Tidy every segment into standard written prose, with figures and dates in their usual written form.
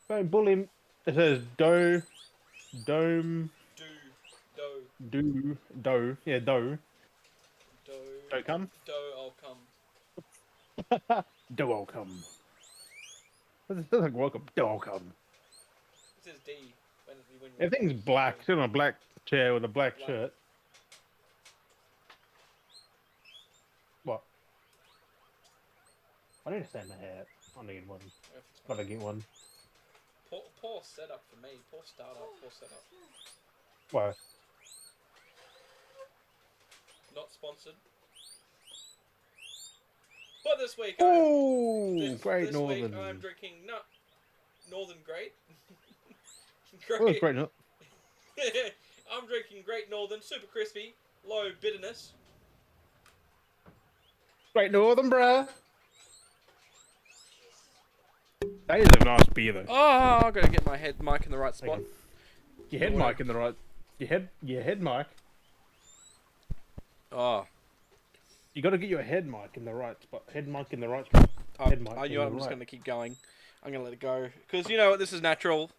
Don't bully him. It says do, dome, Do, do, do. Yeah, do. do, Do come. do. I'll come. Do all come. It's like welcome. Do all come. It says D when Everything's recording. D. black. Sit on a black chair with a black Black. shirt. What? I need to stand my hat. I need one. If it's Gotta get one. poor setup for me. Poor startup. Poor setup. Why? Not sponsored. But this week Oh, Great this week Northern. I'm drinking Northern Great. Oh, it's Great. Great Northern. I'm drinking Great Northern, super crispy, low bitterness. Great Northern, bruh. That is a nice beer, though. Oh, I gotta get my head mic in the right spot. Your head mic in the right. Your head mic. Oh, You got to get your head mic in the right spot. Head mic in the right spot. Head mic. you know what, I'm just gonna keep going. I'm gonna let it go because you know what, this is natural.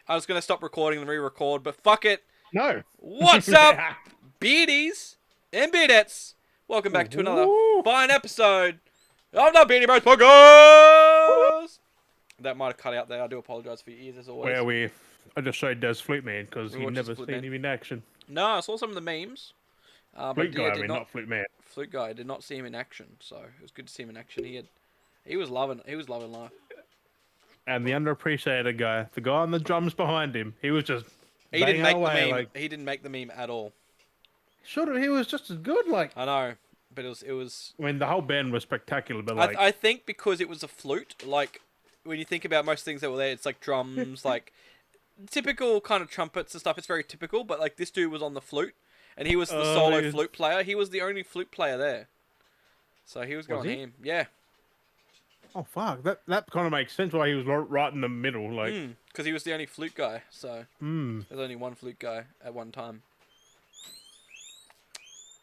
I was gonna stop recording and re-record, but fuck it. No. What's up, Beardies and Beardettes? Welcome back to another Woo. fine episode of the Beardy Bros Podcast. That might have cut out there. I do apologise for your ears as always. Where I just showed Des Flute Man because We he watched never Flute seen Man. him in action. No, I saw some of the memes. But Flute guy, yeah, I mean, not Flute Man. Flute guy. I did not see him in action, so it was good to see him in action. He was loving life. And the underappreciated guy, the guy on the drums behind him, he was just He didn't banging make the away meme. like. He didn't make the meme at all. Should have. He was just as good. Like, I know, but it was. I mean, the whole band was spectacular, but like, I think because it was a flute, like when you think about most things that were there, it's like drums, like typical kind of trumpets and stuff. It's very typical, but like this dude was on the flute, and he was the solo flute player. He was the only flute player there, so he was going he? ham. Yeah. oh fuck, that kind of makes sense why he was right in the middle. Like, Because he was the only flute guy, so hmm. there's only one flute guy at one time.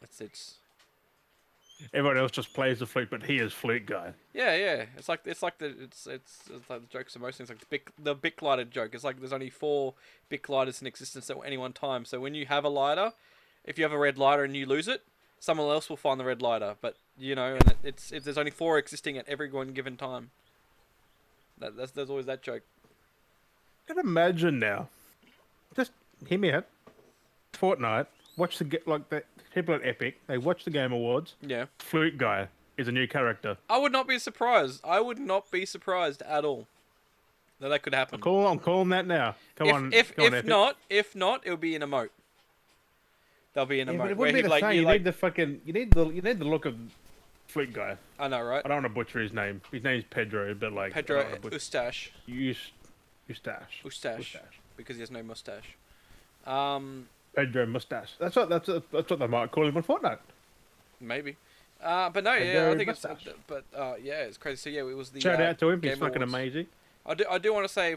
It's Everyone else just plays the flute, but he is flute guy. yeah. It's like the like the jokes of most things. Like the Bic lighter joke. It's like there's only 4 Bic lighters in existence at any one time. So when you have a lighter, if you have a red lighter and you lose it, someone else will find the red lighter. But you know, and there's only 4 existing at every one given time. There's always that joke. I can imagine now. Just hear me out. Fortnite. Watch the people at Epic. They watch the Game Awards. Yeah. Flute guy is a new character. I would not be surprised. I would not be surprised at all that could happen. I'm calling that now. Come on, If Epic. not, it'll be an emote. There'll be an Yeah, emote. but it where wouldn't be he, the like, same. you You like, need the fucking. You need the look of flute guy. I know, right? I don't want to butcher his name. His name's Pedro, but like Pedro Ustache. Eustache. Because he has no mustache. Pedro mustache. That's what they might call him on Fortnite. Maybe. But no, yeah, Pedro I think mustache. yeah, it's crazy. So yeah, it was the Shout out to him. He's Game fucking Awards. amazing. I do want to say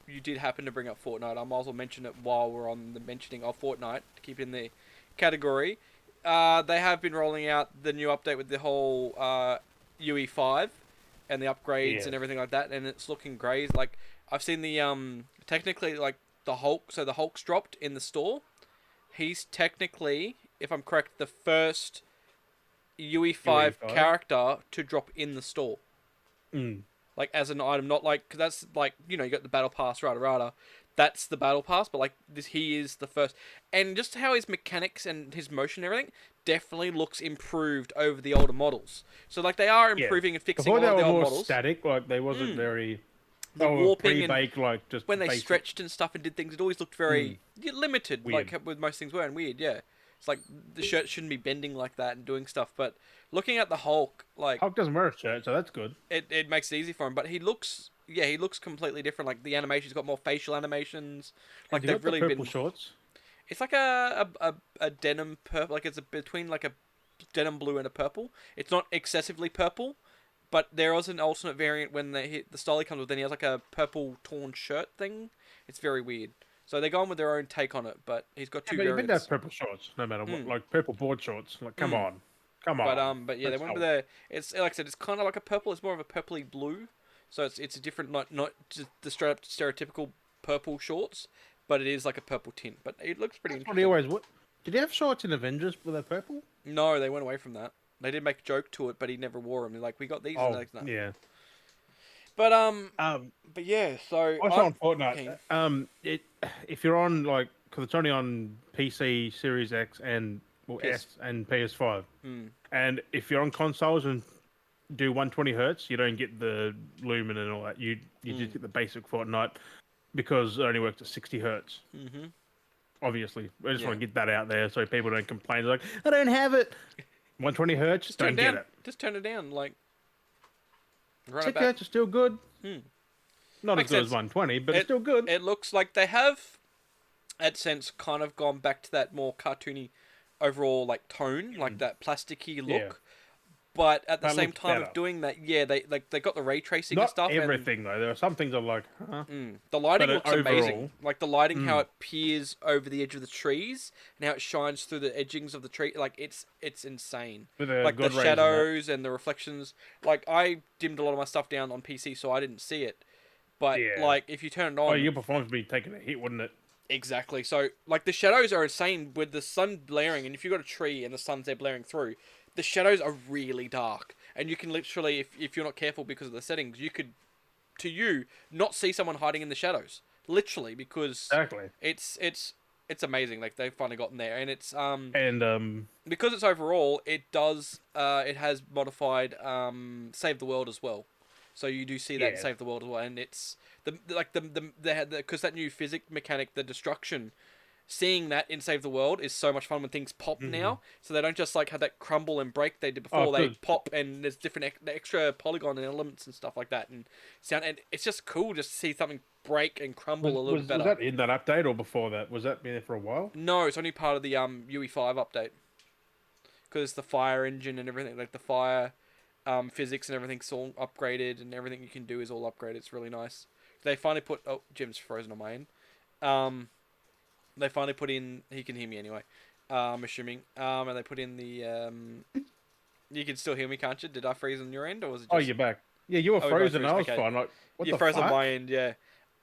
you did happen to bring up Fortnite. I might as well mention it while we're on the mentioning of Fortnite to keep in the category. They have been rolling out the new update with the whole UE5 and the upgrades and everything like that, and it's looking great. Like I've seen the technically like the Hulk. So the Hulk's dropped in the store. He's technically, if I'm correct, the first UE5 character to drop in the store. Like as an item, not like, cause that's like, you know, you got the battle pass, rada. That's the battle pass, but like he is the first, and just how his mechanics and his motion and everything definitely looks improved over the older models. So like they are improving and fixing all Before of they the were old more models. static, like they wasn't very. The They were warping and pre-baked, like just when they basic. stretched and stuff and did things, it always looked very limited, Weird. like with most things were, and weird. Yeah, it's like the shirt shouldn't be bending like that and doing stuff. But looking at the Hulk, like Hulk doesn't wear a shirt, so that's good. it makes it easy for him. But he looks completely different. Like the animation's got more facial animations. Like Has he they've got the really purple been. shorts. It's like a denim purple. Like it's between like a denim blue and a purple. It's not excessively purple, but there is an alternate variant when the style he comes with. Then he has like a purple torn shirt thing. It's very weird. So they're going with their own take on it. But he's got two But you variants. have purple shorts, no matter what. Like purple board shorts. Like, come on. But yeah, they went with a. It's like I said, it's kind of like a purple. It's more of a purpley blue. So it's a different, not just the straight up stereotypical purple shorts, but it is like a purple tint. But it looks pretty That's what he interesting. always. What? Did he have shorts in Avengers with a purple? No, they went away from that. They did make a joke to it, but he never wore them. They're like, we got these, and Oh, like, no. yeah. But Um, but yeah. So also I'm on Fortnite, keen. if you're on like, because it's only on PC, Series X, and well, PS. S and PS5, Mm, and if you're on consoles and do 120 hertz, you don't get the lumen and all that. You just get the basic Fortnite because it only works at 60 hertz. mm-hmm. Obviously, I just Yeah. want to get that out there so people don't complain. They're like, I don't have it. 120 hertz, Just don't turn it get down. it. Just turn it down. Like run it 60 back. hertz is still good. Hmm. Not Makes as good as sense. 120, but it's It still good. it looks like they have, at sense, kind of gone back to that more cartoony, overall like tone, like that plasticky Yeah, look. But at the that same looks time better. of doing that, yeah, they got the ray tracing and Not stuff, and everything though. There are some things I'm like, huh? the lighting But looks overall, amazing. Like the lighting, how mm, it peers over the edge of the trees and how it shines through the edgings of the tree. Like it's insane. with a Like the good rays and that. shadows and the reflections. Like I dimmed a lot of my stuff down on PC, so I didn't see it. But Yeah. like if you turn it Oh, on, your performance would be taking a hit, wouldn't it? exactly. So like the shadows are insane with the sun blaring, and if you've got a tree and the sun's there blaring through, the shadows are really dark, and you can literally, if you're not careful because of the settings, you could, to you, not see someone hiding in the shadows, literally, because Exactly. it's amazing. Like they've finally gotten there, and it's And because it's overall, it has modified save the world as well. So you do see that in yeah, save the world as well, and it's they had because that new physic mechanic, the destruction. Seeing that in Save the World is so much fun when things pop mm-hmm. now. So they don't just like have that crumble and break they did Oh, before. They good. pop and there's different extra polygon and elements and stuff like that. And sound, and it's just cool just to see something break and crumble a little bit Was better. that in that update or before that? Was that been there for a while? No, it's only part of the UE5 update because it's the fire engine and everything, like the fire physics and everything's all upgraded, and everything you can do is all upgraded. It's really nice. They finally put Jim's frozen on my end. They finally put in. He can hear me anyway. I'm assuming. And they put in the. You can still hear me, can't you? Did I freeze on your end, or was it just? Oh, you're back. Yeah, you were Oh, we both frozen. froze. I was Okay. fine. Like, what You the froze on fuck? my end, yeah.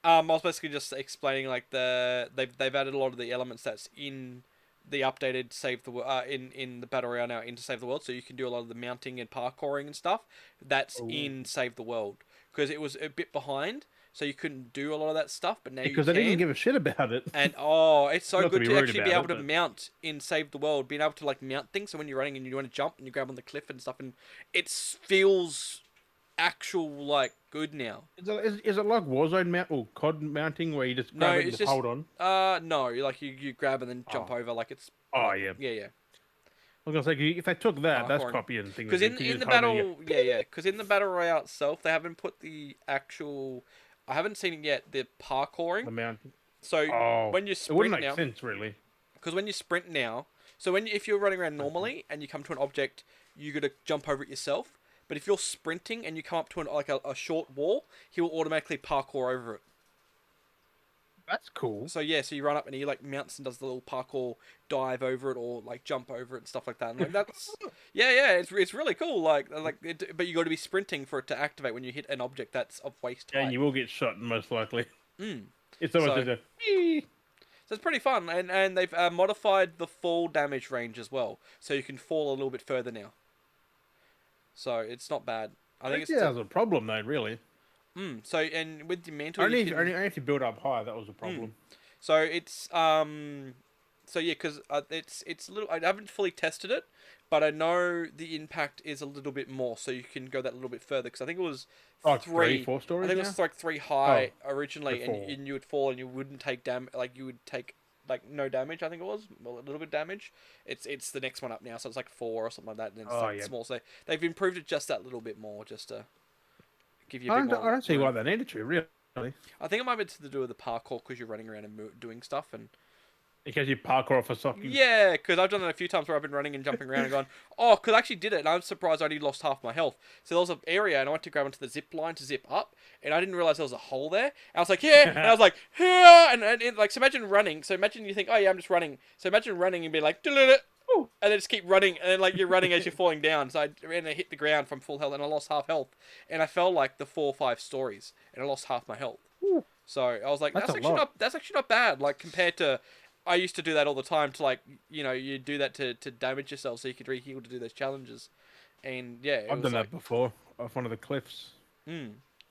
I was basically just explaining like they've added a lot of the elements that's in the updated save the in the battle royale now into save the world, so you can do a lot of the mounting and parkouring and stuff. That's Oh. in save the world because it was a bit behind, so you couldn't do a lot of that stuff. But now you Because can. they didn't give a shit about it. And it's so Not to good be to rude actually be about able it, to but- mount in Save the World, being able to like mount things. So when you're running and you want to jump and you grab on the cliff and stuff, and it feels actual like good now. Is it like Warzone mount or COD mounting where you just grab it and it's just hold on? no, like you grab and then jump Oh. over like it's. Oh, like, yeah. yeah. I was gonna say if they took that, that's Parkouring. copying things. Because in the battle, because in the battle royale itself, they haven't put the actual. I haven't seen it yet. The parkouring. the mount. So Oh, when you it wouldn't sprint make now, sense really. because when you sprint now, so if you're running around normally and you come to an object, you got to jump over it yourself. But if you're sprinting and you come up to a short wall, he will automatically parkour over it. That's cool. So yeah, so you run up and he like mounts and does the little parkour dive over it or like jump over it and stuff like that. And like that's yeah, it's really cool. But you got to be sprinting for it to activate when you hit an object that's of waist height. And you will get shot most likely. Mm. It's almost So- just a. "Ee." So it's pretty fun, and they've modified the fall damage range as well, so you can fall a little bit further now. So it's not bad. I think it's that was a problem though, really. so and with the mantle, Only you can, only if you build up high, that was a problem. so it's so yeah, because it's a little. I haven't fully tested it, but I know the impact is a little bit more, so you can go that little bit further. Because I think it was Oh, three, 4 stories I think now? it was like 3 high originally, the fall. and you would fall and you wouldn't take like you would take like no damage. I think it was well, a little bit damage. It's the next one up now, so it's like 4 or something like that, and then it's like yeah. small. So they've improved it just that little bit more, just to give you a I bit don't, more. I don't see room. why they needed to, really. I think it might be to do with the parkour because you're running around and doing stuff and. In case you parkour off a sock. Yeah, because I've done it a few times where I've been running and jumping around and gone, oh, because I actually did it, and I'm surprised I only lost half my health. So there was an area, and I went to grab onto the zip line to zip up, and I didn't realize there was a hole there. And I was like, yeah, and I was like, yeah, and like, so imagine running. So imagine you think, oh yeah, I'm just running. So imagine running and be like, and then just keep running, and then like you're running as you're falling down. So I ran and hit the ground from full health, and I lost half health, and I fell like the 4 or 5 stories, and I lost half my health. Ooh, So I was like, that's a lot. that's actually not bad. Like compared to, I used to do that all the time to like you do that to damage yourself so you could reheal to do those challenges, and yeah, it I've was done like, that before off one of the cliffs. hmm.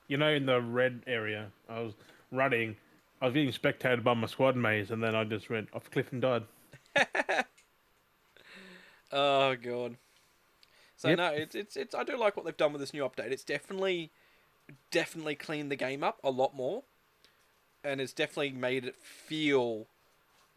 You know, in the red area, I was running. I was getting spectated by my squad mates, and then I just went off a cliff and died. Oh god. So Yep. no, it's I do like what they've done with this new update. It's definitely cleaned the game up a lot more, and it's definitely made it feel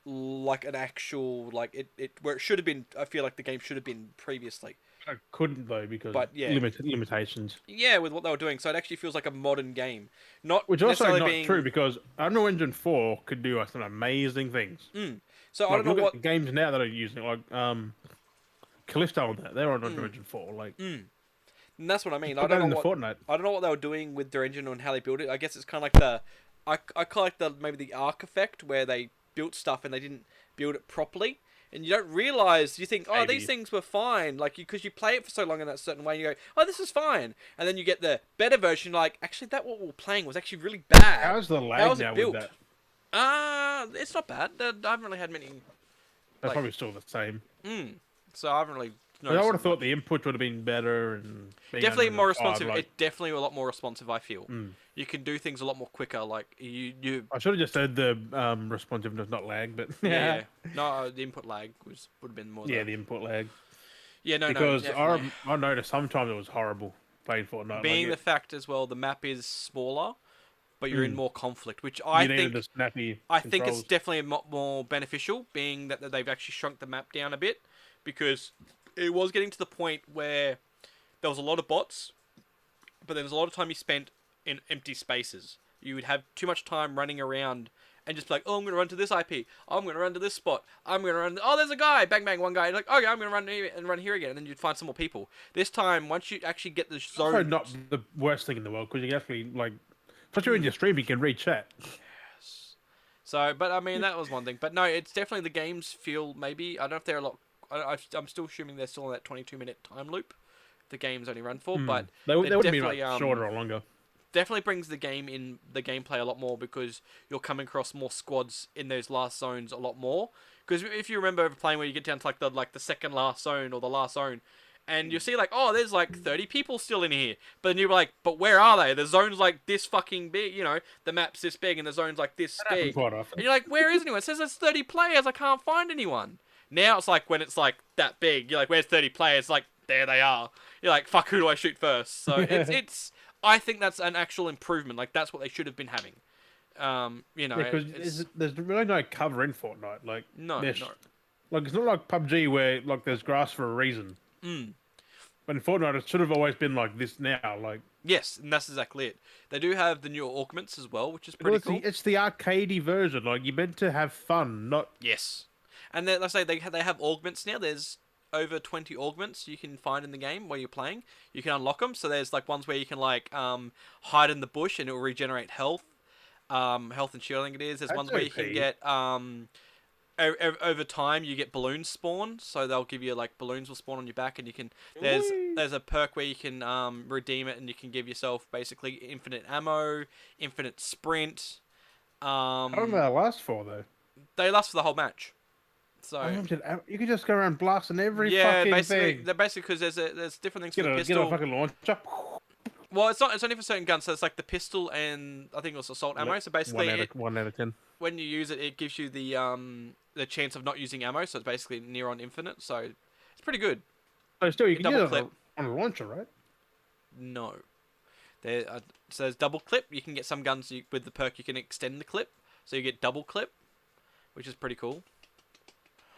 like an actual like it where it should have been. I feel like the game should have been previously. I couldn't though because But yeah, limitations. yeah, with what they were doing, so it actually feels like a modern game, not Which also necessarily not true being. because Unreal Engine 4 could do some amazing things. So I Like don't know look at what. the games now that are using it, like Callisto and that. They're on Unreal Mm, Engine 4. Like and that's what I mean. put that in the Fortnite. I don't know what they were doing with their engine and how they built it. I guess it's kind of like the I call it the maybe the arc effect where they built stuff and they didn't build it properly. And you don't realize, you think, oh, these Maybe. things were fine, like because you play it for so long in that certain way, and you go, oh, this is fine, and then you get the better version, like actually that what we were playing was actually really bad. How's the How lag was it now with built? that? It's not bad. I haven't really had many That's like, probably still the same. so I haven't really But I noticed would it have thought much. the input would have been better and being Definitely Unreal more 5, responsive. like It definitely a lot more responsive. I feel mm. you can do things a lot more quicker. Like you I should have just said the responsiveness, not lag, but yeah. yeah, No, the input lag would have been more yeah, the the input lag. yeah. No, Because definitely. I noticed sometimes it was horrible playing Fortnite. Like Being the fact as well, the map is smaller, but you're in mm, more conflict, which you needed the snappy I think it's controls. definitely more beneficial, being that they've actually shrunk the map down a bit, because it was getting to the point where there was a lot of bots, but there was a lot of time you spent in empty spaces. You would have too much time running around and just be like, oh, I'm going to run to this IP. Oh, I'm going to run to this spot. I'm going to run. Oh, there's a guy. Bang, bang, one guy. Like, okay, I'm going to run here and run here again. And then you'd find some more people. This time, once you actually get the Also, zone. not the worst thing in the world because you can actually like, especially when Mm. you stream, you can read chat. So, but I mean, that was one thing. But no, it's definitely the games feel maybe. I don't know if they're a lot. I'm still assuming they're still in that 22-minute time loop. The games only run for, but They they're would be definitely like shorter or longer. definitely brings the game in the gameplay a lot more because you're coming across more squads in those last zones a lot more. Because if you remember playing where you get down to like the second last zone or the last zone, and you see like, oh, there's like 30 people still in here, but then you're like, but where are they? The zone's like this fucking big, the map's this big and the zone's like this That happens big, quite often. and you're like, where is anyone? It says there's 30 players. I can't find anyone. Now it's like when it's like that big, you're like, where's 30 players? Like there they are. You're like, fuck, who do I shoot first? So it's I think that's an actual improvement. Like that's what they should have been having. Yeah, because It's there's really no cover in Fortnite. Like no, there's no. like it's not like PUBG where like there's grass for a reason. Mm. But in Fortnite, it should have always been like this now. Like Yes, and that's exactly it. They do have the new augments as well, which is well, pretty cool. it's the arcadey version. Like you're meant to have fun, not Yes, and then, let's say they have augments now. There's over 20 augments you can find in the game where you're playing. You can unlock them. So there's like ones where you can like hide in the bush and it will regenerate health, health and shield. I think it is. There's that's ones where you can OP. get over time you get balloons spawn, so they'll give you like balloons will spawn on your back, and you can Whee! there's a perk where you can redeem it, and you can give yourself basically infinite ammo, infinite sprint. How long do they last for though? They last for the whole match. So You could just go around blasting every yeah, fucking basically thing. they're basically because there's different things for Get the a pistol. fucking launcher. Well, it's only for certain guns. So it's like the pistol and I think it was assault ammo. So basically, one out of 10. when you use it, it gives you the chance of not using ammo. So it's basically near on infinite. So it's pretty good. So still, you You can double use clip. it on a launcher, right? No. So there's double clip. You can get some guns with the perk. You can extend the clip, so you get double clip, which is pretty cool.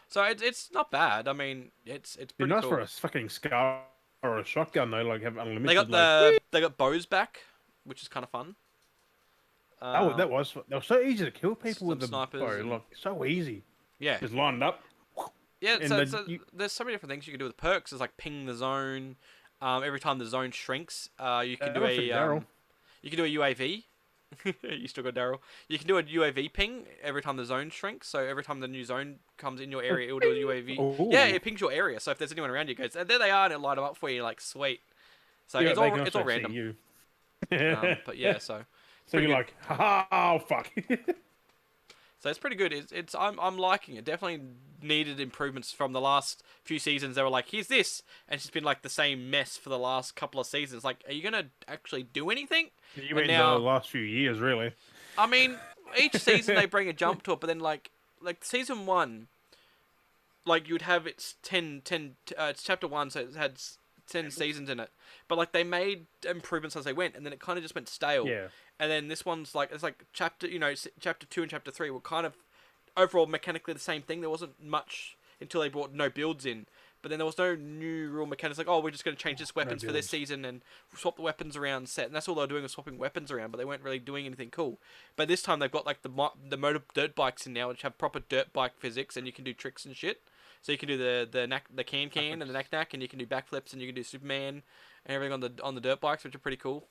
So it's not bad. I mean, it's Be pretty nice cool. for a fucking scar or a shotgun though. Like have unlimited. They got they got bows back, which is kind of fun. That was so easy to kill people with Some the snipers bow. and- Like so easy. Yeah, Just lined up. yeah. And So, then so there's so many different things you can do with perks. There's like ping the zone. Every time the zone shrinks, you can do Daryl. you can do a UAV. You still got Daryl. You can do a UAV ping every time the zone shrinks. So every time the new zone comes in your area, it will do a UAV. Yeah, Oh, it pings your area. So if there's anyone around you, it goes, and there they are, and it light them up for you. Like sweet. So yeah, they can it's all also see random. you. But yeah, so it's So pretty you're good. like, ha oh fuck. So it's pretty good. I'm liking it. Definitely needed improvements from the last few seasons. They were like, here's this, and it's just been like the same mess for the last couple of seasons. Like, are you gonna actually do anything? You And mean the now, last few years, really? I mean, each season they bring a jump to it, but then like season one, like you'd have it's chapter one, so it had 10 seasons in it. But like they made improvements as they went, and then it kind of just went stale. Yeah. And then this one's like it's like chapter two and chapter three were kind of overall mechanically the same thing. There wasn't much until they brought no builds in. But then there was no new rule mechanics like, oh, we're just going to change this No weapons for this builds. season and swap the weapons around set. And that's all they were doing was swapping weapons around, but they weren't really doing anything cool. But this time they've got like the motor dirt bikes in now, which have proper dirt bike physics, and you can do tricks and shit. So you can do the can and the knack, and you can do backflips, and you can do Superman and everything on the dirt bikes, which are pretty cool.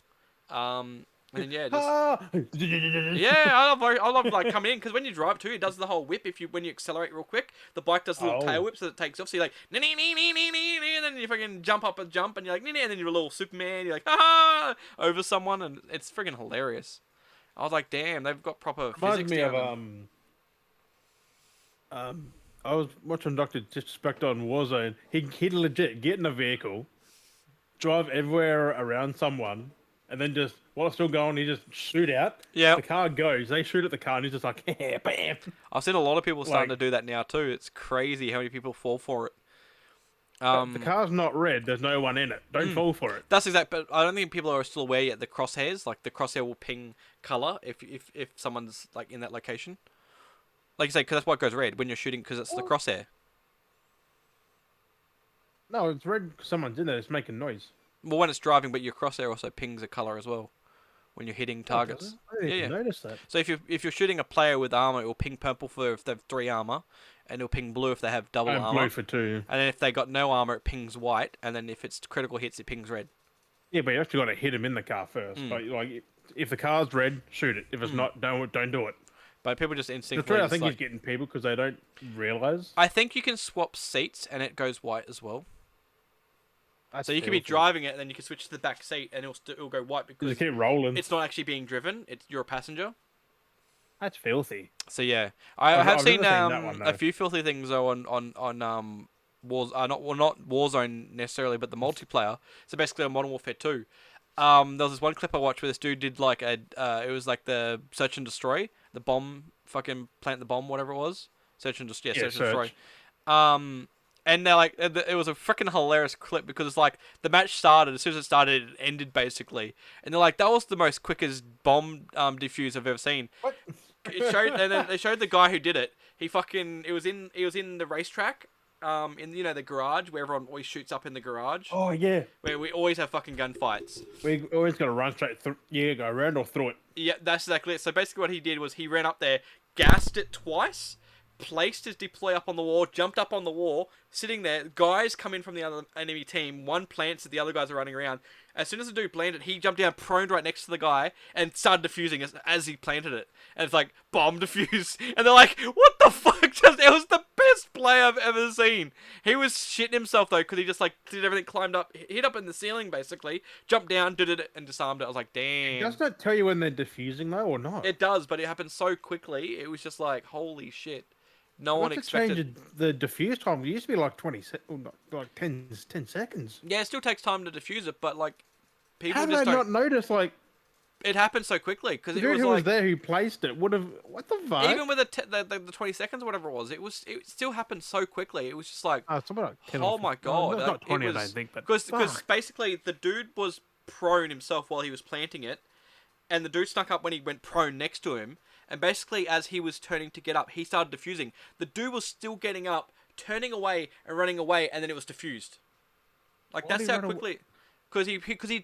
And then yeah, just Ah! yeah, I love like coming in because when you drive too, it does the whole whip. When you accelerate real quick, the bike does the little tail Oh, whip so it takes off. So you're like, nee, nee, nee, nee, nee, nee, nee, and then you fucking jump up a jump, and you're like, nee, nee, and then you're a little Superman. You're like, ha, over someone, and it's friggin' hilarious. I was like, damn, they've got proper reminds physics me of down. And I was watching Doctor Disrespect on Warzone. He'd legit get in a vehicle, drive everywhere around someone, and then just while it's still going, he just shoot out. yeah, The car goes. They shoot at the car, and he's just like, bam. I've seen a lot of people starting to Like, do that now too. It's crazy how many people fall for it. but the car's not red. There's no one in it. Don't fall for it. That's exact, but I don't think people are still aware yet. The crosshairs, like the crosshair will ping color if someone's like in that location. Like you say, because that's why it goes red when you're shooting, because it's the crosshair. No, it's red because someone's in there. It's making noise. Well, when it's driving, but your crosshair also pings a color as well when you're hitting Oh, does targets. it? I didn't Yeah, even yeah. notice that. So if you're shooting a player with armor, it will ping purple for if they have 3 armor, and it'll ping blue if they have double I'm armor. blue for 2. And then if they got no armor, it pings white, and then if it's critical hits, it pings red. Yeah, but you actually got to hit him in the car first. But like, if the car's red, shoot it. If it's not, don't do it. But people just The instinctively. threat, I Just think like, he's getting people because they don't realize. I think you can swap seats, and it goes white as well. So you can be driving it, and then you can switch to the back seat, and it'll go white because Just keep rolling. it's not actually being driven. You're a passenger. That's filthy. So yeah, I have I've seen never seen that one, a though. few filthy things though on not Warzone necessarily, but the multiplayer. So basically on Modern Warfare 2. There was this one clip I watched where this dude did like it was like the search and destroy, the bomb, fucking plant the bomb, whatever it was. Search and destroy. Yeah, search and destroy. And they're like, it was a freaking hilarious clip because it's like the match started as soon as it started, it ended basically, and they're like, that was the most quickest bomb defuse I've ever seen. What? It showed, and then they showed the guy who did it. It was in the racetrack, in the garage where everyone always shoots up in the garage, Oh yeah. where we always have fucking gunfights. We always got to run straight through. Yeah, go around or through it. Yeah, that's exactly it. So basically, what he did was he ran up there, gassed it twice, placed his deploy up on the wall, jumped up on the wall, sitting there. Guys come in from the other enemy team. One plants it, the other guys are running around. As soon as the dude planted, he jumped down, prone right next to the guy, and started defusing as he planted it. And it's like, bomb defuse. And they're like, what the fuck? It was the best play I've ever seen. He was shitting himself, though, because he just, like, did everything, climbed up, hit up in the ceiling, basically, jumped down, did it, and disarmed it. I was like, damn. Does that tell you when they're diffusing though, or not? It does, but it happened so quickly, it was just like, holy shit. No one What's expected. Changed the diffuse time? It used to be like 20 like 10 seconds. Yeah, it still takes time to defuse it, but, like, people How did just I don't. not notice? Like, It happened so quickly, because the it dude was who like. was there who placed it would have. What the fuck? Even with the 20 seconds or whatever it still happened so quickly. It was just like, Something like 10 oh or my 15. god. No, Like, not 20, it I don't was, think, but because fuck. basically the dude was prone himself while he was planting it, and the dude snuck up when he went prone next to him, and basically as he was turning to get up, he started defusing. The dude was still getting up, turning away and running away, and then it was defused. Like, Why did that's he how run away? quickly. Because he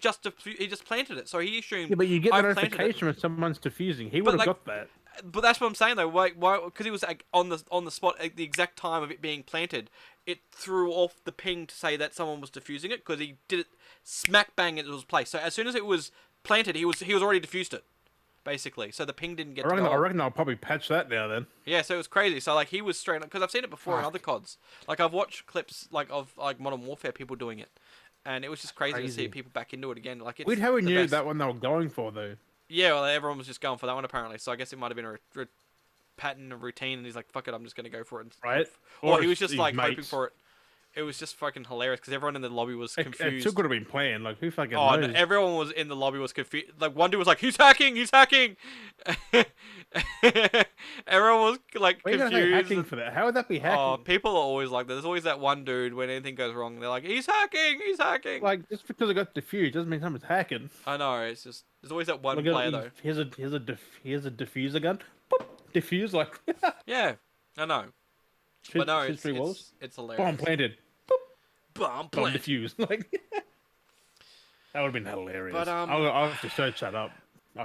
just planted it, so he assumed. Yeah, but you get I the planted it. notification when someone's diffusing. He would have like, got that. But that's what I'm saying though. Why? Because he was like, on the spot at the exact time of it being planted. It threw off the ping to say that someone was defusing it because he did it smack bang at it was placed. So as soon as it was planted, he was already defused it. basically. So the ping didn't get I to reckon, go I off. reckon I'll probably patch that now then. Yeah, so it was crazy. So like he was straight because I've seen it before in other Fuck. CODs. Like I've watched clips like of like Modern Warfare people doing it, and it was just crazy to see Crazy. people back into it again. Like Weird it's how we the knew best. that one they were going for though. Yeah, well everyone was just going for that one apparently. So I guess it might have been a pattern, a routine, and he's like, "Fuck it, I'm just gonna go for it." And Right? or he was his just like hoping mates. for it. It was just fucking hilarious because everyone in the lobby was It confused. still could have been planned. Like, who fucking Oh, no, knows? everyone was in the lobby was confused. Like one dude was like, "He's hacking! He's hacking!" Everyone was like Why are you gonna say confused. hacking for that? How would that be hacking? Oh, people are always like that. There's always that one dude when anything goes wrong, they're like, "He's hacking! He's hacking!" Like, just because it got diffused doesn't mean someone's hacking. I know. It's just there's always that one Look player at though. here's a diffuser gun. Boop, diffuse like Yeah, I know. But no, shoots three walls. it's hilarious. Bomb planted. Bomb Bomb planted. diffused. Like that would have been hilarious. But, I'll have to search that up.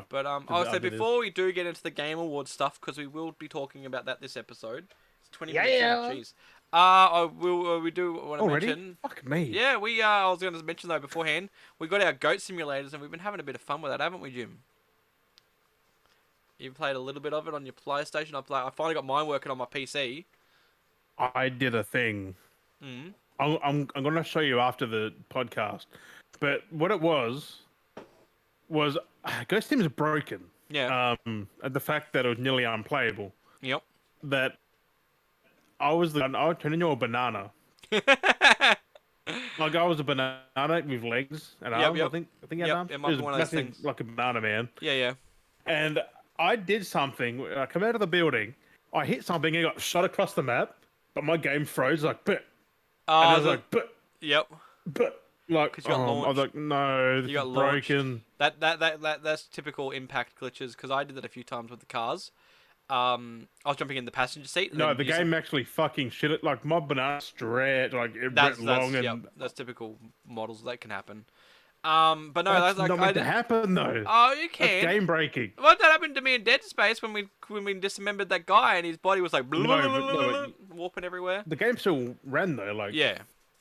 But I'll say before we do get into the Game Awards stuff, because we will be talking about that this episode. It's 20 minutes in, jeez. We do want to Already? mention. Fuck me. Yeah, I was going to mention though beforehand. We got our goat simulators, and we've been having a bit of fun with that, haven't we, Jim? You played a little bit of it on your PlayStation. I finally got mine working on my PC. I did a thing. Mm. I'm gonna show you after the podcast. But what it was Ghost Team is broken. Yeah. And the fact that it was nearly unplayable. Yep. That I would turn into a banana. Like I was a banana with legs and arms. Yep. I think I had Yep, arms. it might be one of those massive, things. like a banana man. Yeah. And I did something. I come out of the building. I hit something and got shot across the map. But my game froze like, but. And I was like, but. Yep. But. Like, 'Cause you got I was launched. like, no, this You got is launched. broken. That's typical impact glitches because I did that a few times with the cars. I was jumping in the passenger seat. And No, then the game actually fucking shit it. Like, my banana stretched, like, it went long and... that's typical models that can happen. But no, That's like not meant to happen, though. Oh, you That's can. game breaking. What that happened to me in Dead Space when we dismembered that guy and his body was like warping everywhere. The game still ran, though, like... Yeah.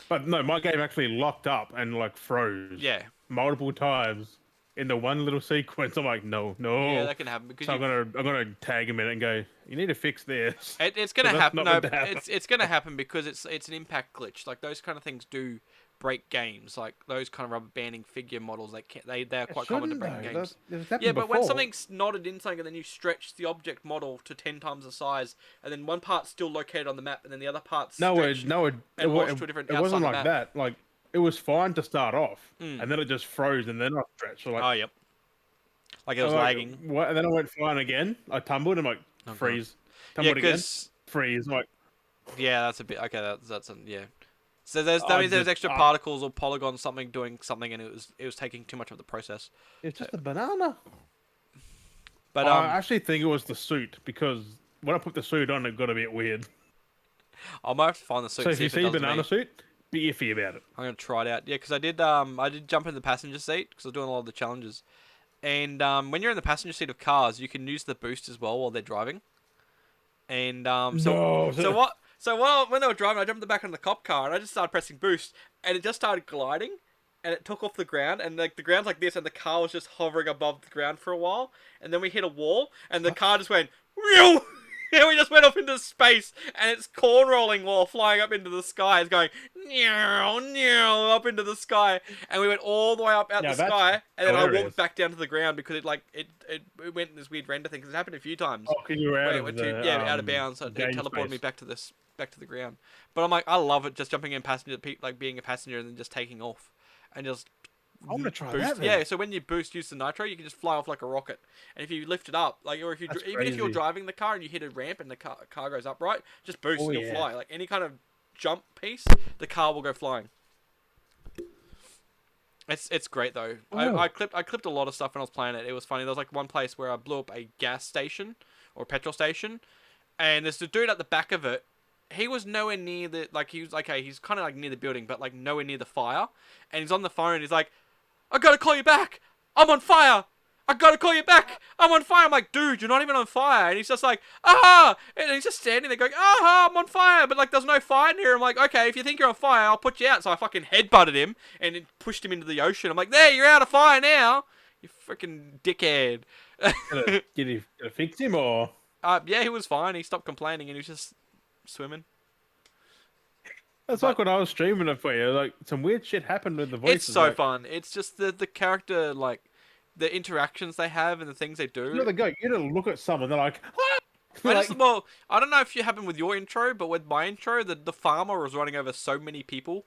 But no, my game actually locked up and, like, froze. Yeah. Multiple times. In the one little sequence, I'm like, no. Yeah, that can happen because So I'm gonna tag him in and go, you need to fix this. it's gonna That's happen. not No, meant to happen. it's gonna happen because it's an impact glitch. Like those kind of things do break games. Like those kind of rubber banding figure models, they are quite common to break in games. Yeah, but when something's knotted in something and then you stretch the object model to 10 times the size, and then one part's still located on the map, and then the other part's stretched it wasn't like that. Like it was fine to start off, and then it just froze, and then I stretched. So like, oh, yep. Like it was lagging. What? And then I went fine again. I tumbled, and I'm like, freeze. Tumbled again, freeze. I'm like, yeah, that's a bit okay. That's yeah. So that means there's extra particles or polygons, doing something, and it was taking too much of the process. It's just a banana. But I actually think it was the suit because when I put the suit on, it got a bit weird. I might have to find the suit. So if you see banana suit, be iffy about it. I'm gonna try it out. Yeah, because I did jump in the passenger seat because I was doing a lot of the challenges, and when you're in the passenger seat of cars, you can use the boost as well while they're driving. And when they were driving, I jumped in the back of the cop car and I just started pressing boost, and it just started gliding, and it took off the ground, and like the ground's like this, and the car was just hovering above the ground for a while, and then we hit a wall, and the car just went, whew! Yeah, we just went off into space, and it's corn rolling while flying up into the sky. It's going up into the sky, and we went all the way up out the sky, and then I walked back down to the ground because it went in this weird render thing. Because it happened a few times. Oh, because you were out out of bounds. So it teleported me back to the ground. But I'm like, I love it just jumping in passenger, like being a passenger, and then just taking off, and just. I want to try boost. that. Then. Yeah, so when you use the nitro, you can just fly off like a rocket. And if you lift it up, like, or if you even if you're driving the car and you hit a ramp and the car goes upright, just boost and you'll fly. Like any kind of jump piece, the car will go flying. It's great though. I clipped a lot of stuff when I was playing it. It was funny. There was like one place where I blew up a gas station or a petrol station, and there's a dude at the back of it. He was nowhere near he's kind of like near the building, but like nowhere near the fire. And he's on the phone. He's like, I gotta call you back. I'm on fire. I gotta call you back. I'm on fire. I'm like, dude, you're not even on fire. And he's just like, ah. And he's just standing there going, I'm on fire. But like, there's no fire in here. I'm like, okay, if you think you're on fire, I'll put you out. So I fucking headbutted him and it pushed him into the ocean. I'm like, there, you're out of fire now. You freaking dickhead. Gonna fix him or? Yeah, he was fine. He stopped complaining and he was just swimming. That's But like when I was streaming it for you. Like some weird shit happened with the it's voices. so Like fun. It's just the character, like the interactions they have and the things they you do. know, they go. You gotta look at someone. They're like, ah! I just like well, I don't know if it happened with your intro, but with my intro, the farmer was running over so many people.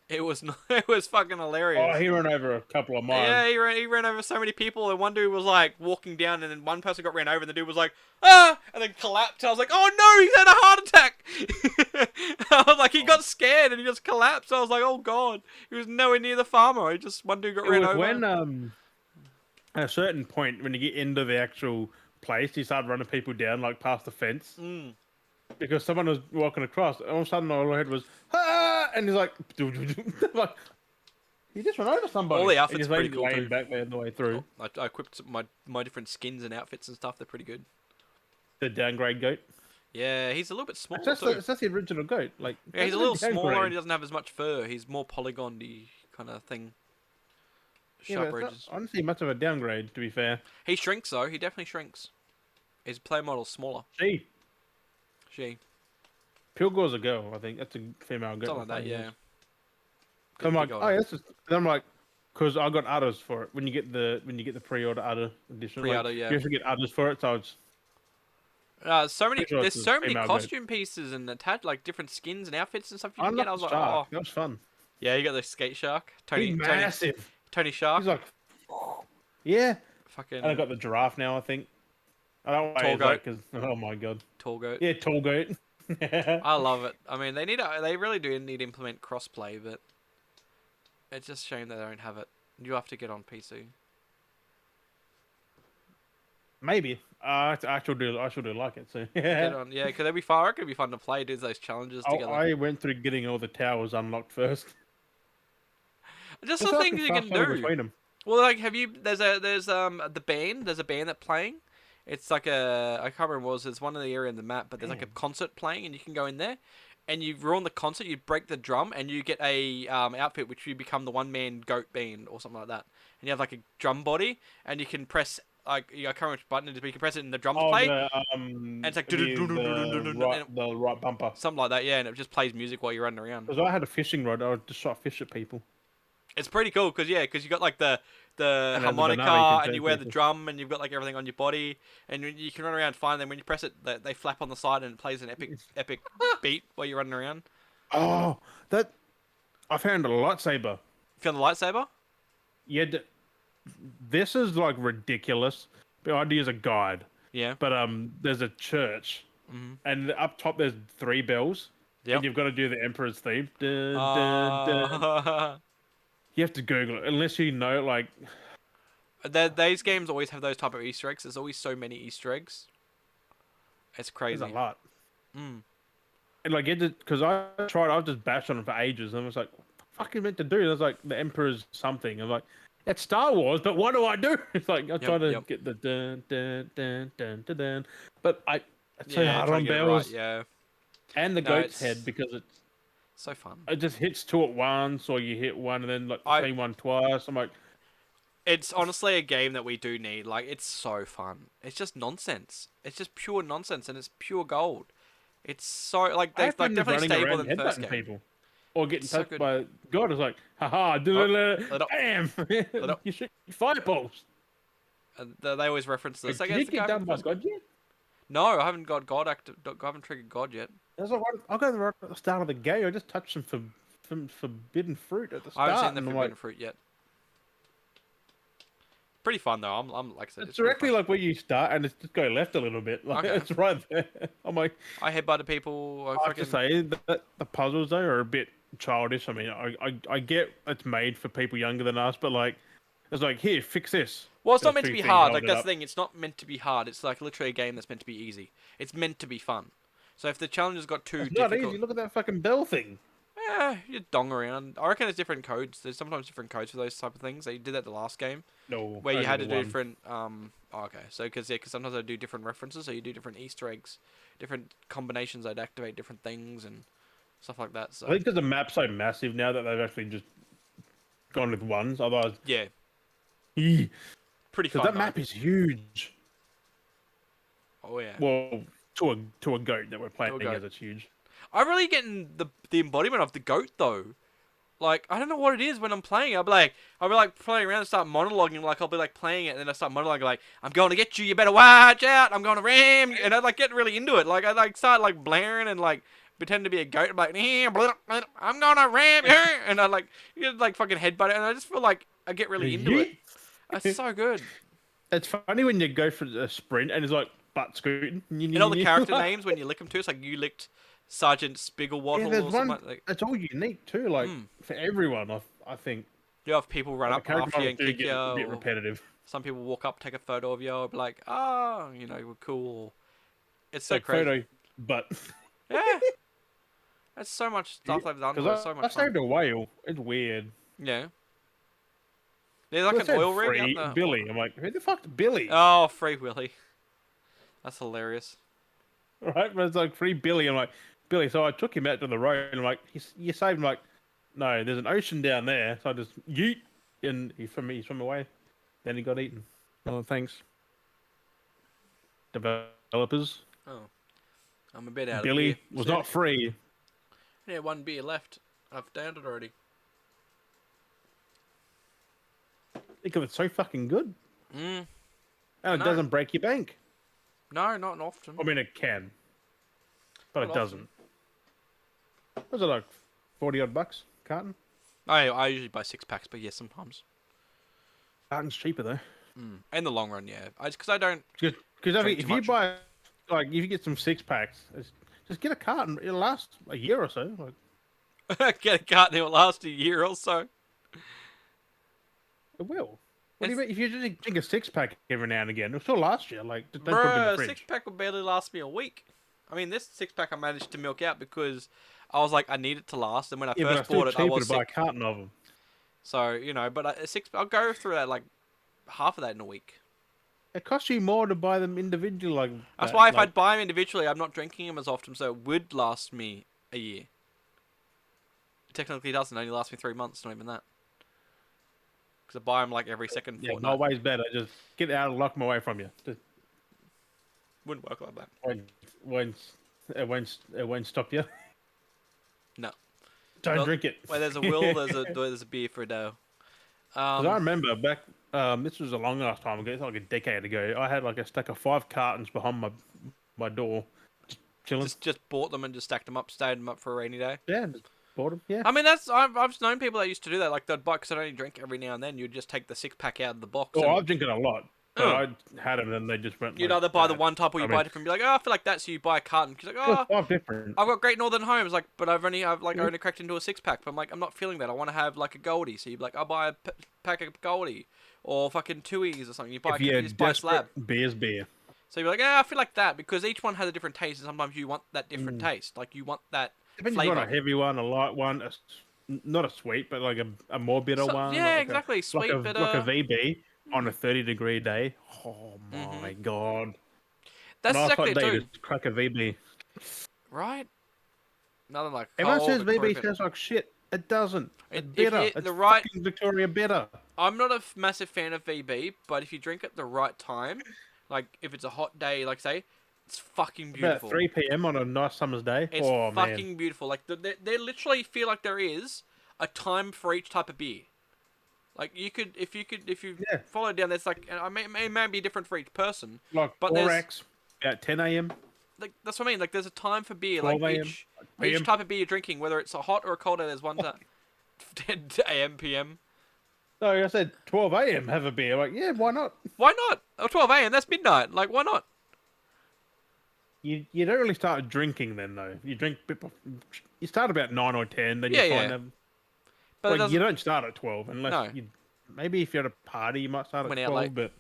It was it was fucking oh, hilarious. he ran over a couple of mine. Yeah, he ran over so many people, and one dude was like walking down, and then one person got ran over, and the dude was like, ah, and then collapsed. I was like, oh no, he's had a heart attack. I was like, he got scared and he just collapsed. I was like, oh god, he was nowhere near the farmer. He just one dude got It ran was over. when at a certain point when you get into the actual place, you start running people down like past the fence Mm. because someone was walking across. And all of a sudden, all I heard was ah, and he's like, like he just ran over All somebody, the and outfits he's are pretty laying cool too. back there the way through. Oh, I equipped my different skins and outfits and stuff. They're pretty good. The downgrade goat. Yeah, he's a little bit smaller That's the, too. that's the original goat. Like Yeah, he's that's a the little smaller and downgrade. he doesn't have as much fur. He's more polygon-y kind of thing. Yeah, Sharp but it's not edges. honestly much of a downgrade. To be fair, He shrinks though. He definitely shrinks. His play model's smaller. she She. Pilgor's a girl. I think that's a female goat. Something like that, yeah. So I'm Big like, old oh yeah, this is. And I'm like, because I got others for it when you get the pre-order other edition. Like pre-order, yeah. you have to get others for it. So it's So many. pretty sure There's it's a so many female goat. costume pieces and attached, like different skins and outfits and stuff you I can get. I unlocked was the like, shark. oh, That was fun. yeah. You got the skate shark, He's Tony, massive. Tony Shark, He's like, yeah. And I fucking got the giraffe now. I think. I don't know why tall he's goat, like, cause oh my god. tall goat. Yeah, tall goat. I love it. I mean, they really do need to implement crossplay, but it's just a shame they don't have it. You have to get on PC. Maybe. I should do like it. So Get yeah. on, yeah, because it'd be fun. I reckon it'd be fun to play, do those challenges together. I went through getting all the towers unlocked first. Just Just the so I things can you fast can travel do. between them. Well, like, have you? There's the band. There's a band that's playing. It's like I can't remember what it was. It's one of the area in the map, but there's like a Damn. concert playing, and you can go in there, and you ruin the concert. You break the drum, and you get a outfit which you become the one man goat band or something like that. And you have like a drum body, and you can press like I can't remember which button it is, but you can press it and the drums Oh, play, the and it's like the right bumper. something like that. Yeah, and it just plays music while you're running around. Because I had a fishing rod, I would just shot fish at people. It's pretty cool because you got like the And as a banana, you harmonica can and you turn wear the people. drum and you've got like everything on your body and you can run around fine. Then when you press it, they flap on the side and it plays an epic beat while you're running around. Oh, that I found a lightsaber. Found the lightsaber? Yeah, this is like ridiculous. But I'd use a guide. Yeah. But there's a church, Mhm. and up top there's 3 bells, Yep. and you've got to do the Emperor's theme. Dun, dun, dun. You have to Google it unless you know like. These games always have those type of Easter eggs. There's always so many Easter eggs. It's There's crazy. a lot. Mm. And like, because I tried, I was just bashed on it for ages, and I was like, "Fucking meant to do?" And I was like, "The Emperor's something." I'm like, "It's Star Wars, but what do I do?" It's like I try to Yep. get the dun dun dun dun dun dun, but it's so Yeah, hard trying on to get it right. bells Yeah. and the No, goat's it's head because so fun. it just hits 2 at once, or you hit one and then like the I same one twice. I'm like, It's honestly a game that we do need. Like, it's so fun. It's just nonsense. It's just pure nonsense, and it's pure gold. It's so like I they have like fun just definitely running stable around than the first headbutting game. people. Or getting It's so touched good. by God. It's like, haha, Let up, bam! let up. You shoot fireballs. And they always reference this. I Did guess you the get guy done from the by first game. God yet? No, I haven't got God active. I haven't triggered God yet. That's like, I'll go right at the start of the game. I just touched some forbidden fruit at the I haven't start, seen the and I'm forbidden like, fruit yet. Pretty fun though. I'm like I said, it's it's pretty directly fun. like where you start, and it's just go left a little bit. Like Okay. it's right there. I'm like, I headbutted people. I have to say that the puzzles though are a bit childish. I mean, I get it's made for people younger than us, but like, it's like here, fix this. Well, it's not There's meant to 2 be things, hard. hold Like it that's up. the thing. It's not meant to be hard. It's like literally a game that's meant to be easy. It's meant to be fun. So if the challenge has got too It's not difficult, easy. Look at that fucking bell thing. you dong around. I reckon there's different codes. There's sometimes different codes for those type of things. They did that the last game No, where you only had to the do one. different. Oh, okay. So because sometimes they do different references. So you do different Easter eggs, different combinations. They'd activate different things and stuff like that. So I think because the map's so massive now that they've actually just gone with ones. Otherwise, yeah. eeh. Pretty Because fun that map is huge. Oh yeah. Well, to a goat that we're playing goat. as, it's huge. I'm really getting the embodiment of the goat though. Like I don't know what it is when I'm playing. I'll be like playing around and start monologuing. Like I'll be like playing it and then I start monologuing like I'm going to get you. You better watch out. I'm going to ram you. And I like get really into it. Like I like start like blaring and like pretend to be a goat. I'm like I'm gonna ram you. And I like like fucking headbutt it. And I just feel like I get really into it. It's so good. It's funny when you go for a sprint and it's like butt scooting. And all the character names when you lick them too. It's like you licked Sergeant Spigglewattle there's or one. something like. It's all unique too. Like for everyone, I think. You have people run The up character after you models and do kick get you. a bit Or repetitive. some people walk up, take a photo of you, or be like, "Oh, you know, we're cool." It's so Like crazy. photo, but Yeah, that's so much stuff they've done. It's so I much fun. saved a whale. It's weird. Yeah, there's like It an said oil rig free out there. Billy. I'm like, who the fuck's Billy? Oh, Free Willy. That's hilarious. Right, but it's like free Billy. I'm like, Billy. So I took him out to the road. And I'm like, you saved him. Like, no, there's an ocean down there. So I just yeet, and he swam away. Then he got eaten. Oh, thanks, developers. Oh, I'm a bit out of Billy beer. was Soon. not free. Yeah, one beer left. I've downed it already. Because it's so fucking good, Mm. and it know. doesn't break your bank. No, not often. I mean, it can, but Not it doesn't. Was it like 40 odd bucks carton? I usually buy 6-packs, but yeah, sometimes. Carton's cheaper though. In the long run, yeah. Because I don't. Because Drink if too you much. buy, like, if you get some 6-packs, just get a carton. It'll last a year or so. Like, Get a carton, it'll last a year or so. it will. What do you mean? If you just drink a 6-pack every now and again, it'll still last you. Like, just don't put it in the Bruh, fridge. 6-pack will barely last me a week. I mean, this 6-pack I managed to milk out because I was like, I need it to last. And when I Yeah, but first it's still bought it, I cheaper was to buy a sick. carton of them. So, you know, but I'll go through that, like, half of that in a week. It costs you more to buy them individually. Like That's that, why if like, I'd buy them individually, I'm not drinking them as often, so it would last me a year. It technically doesn't, only last me 3 months, not even that. Because I buy them, like, every second yeah, fortnight. my way's better. Just get it out and lock them away from you. Just Wouldn't work like that. it won't stop you. No. Don't Well, drink it. Where there's a will, there's a beer for a dough. Because I remember back, this was a long ass time ago. It's like a decade ago. I had like a stack of 5 cartons behind my door, just chilling. Just bought them and just stacked them up, stayed them up for a rainy day. Yeah, just bought them. Yeah. I mean, I've known people that used to do that. Like they'd buy, because I'd only drink every now and then. You'd just take the 6-pack out of the box. Oh, and I've drinking a lot, but I had them and they just went. you'd like, either buy the bad. one type or you I buy mean, different. Be like, oh, I feel like that, so you buy a carton. She's like, it was oh, 5 different. I've got Great Northern Homes, like, but I've only cracked into a 6-pack. But I'm like, I'm not feeling that. I want to have like a Goldie. So you'd be like, I'll buy a pack of Goldie or fucking 2Es or something. You buy, If you're you just buy a slab. desperate, beer's beer. So you're like, yeah, I feel like that because each one has a different taste, and sometimes you want that different taste. Like you want that Depends if you flavor. want a heavy one, a light one, not a sweet, but like a more bitter one. Yeah, like exactly. Sweet, like bitter. like a VB on a 30-degree day. Oh my god! That's Nice exactly hot it, day dude. to crack a VB. Right? Nothing like Everyone cold, says VB appropriate. tastes like shit. It doesn't. It's If you bitter. hit It's the right- fucking Victoria bitter. I'm not a massive fan of VB, but if you drink it the right time, like if it's a hot day, like say, it's fucking beautiful. About 3 p.m. on a nice summer's day. It's oh fucking man! beautiful. Like they literally feel like there is a time for each type of beer. Like you could, if you Yeah. follow down, there's like, and it may be different for each person. Like but there's- 4X at 10 a.m. Like that's what I mean. Like there's a time for beer. Like 12 a.m., each PM. type of beer you're drinking, whether it's a hot or a cold day, there's one time. 10 a.m. p.m. No, I said 12 a.m. Have a beer. Like, yeah, why not? Why not? Oh, 12 a.m. That's midnight. Like why not? You don't really start drinking then though. You drink you start about 9 or 10. Then Yeah, you yeah. find them. But it Like, doesn't. you don't start at 12 unless No. you. Maybe if you're at a party, you might start at Went out 12. late. But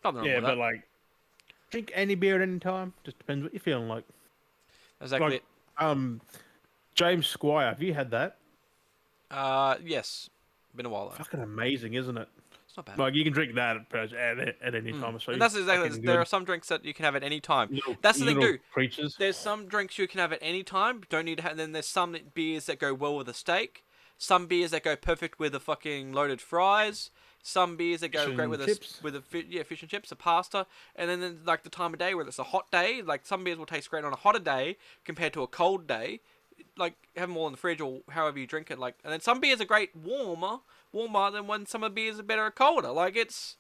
Nothing wrong yeah, with but that. like, drink any beer at any time. Just depends what you're feeling like. Exactly. Like, James Squire. Have you had that? Yes. Been a while though. Fucking amazing, isn't it? It's not bad. Like you can drink that at any time. So And that's exactly. fucking There good. are some drinks that you can have at any time. Little- That's the thing, little too. Creatures. There's some drinks you can have at any time. Don't need to have. And then there's some beers that go well with a steak. Some beers that go perfect with a fucking loaded fries. Some beers that Fish go great and with chips. fish and chips, a pasta, and then like the time of day where it's a hot day. Like some beers will taste great on a hotter day compared to a cold day. Like have them all in the fridge or however you drink it. Like, and then some beers are great warmer than when some of the beers are better colder. Like it's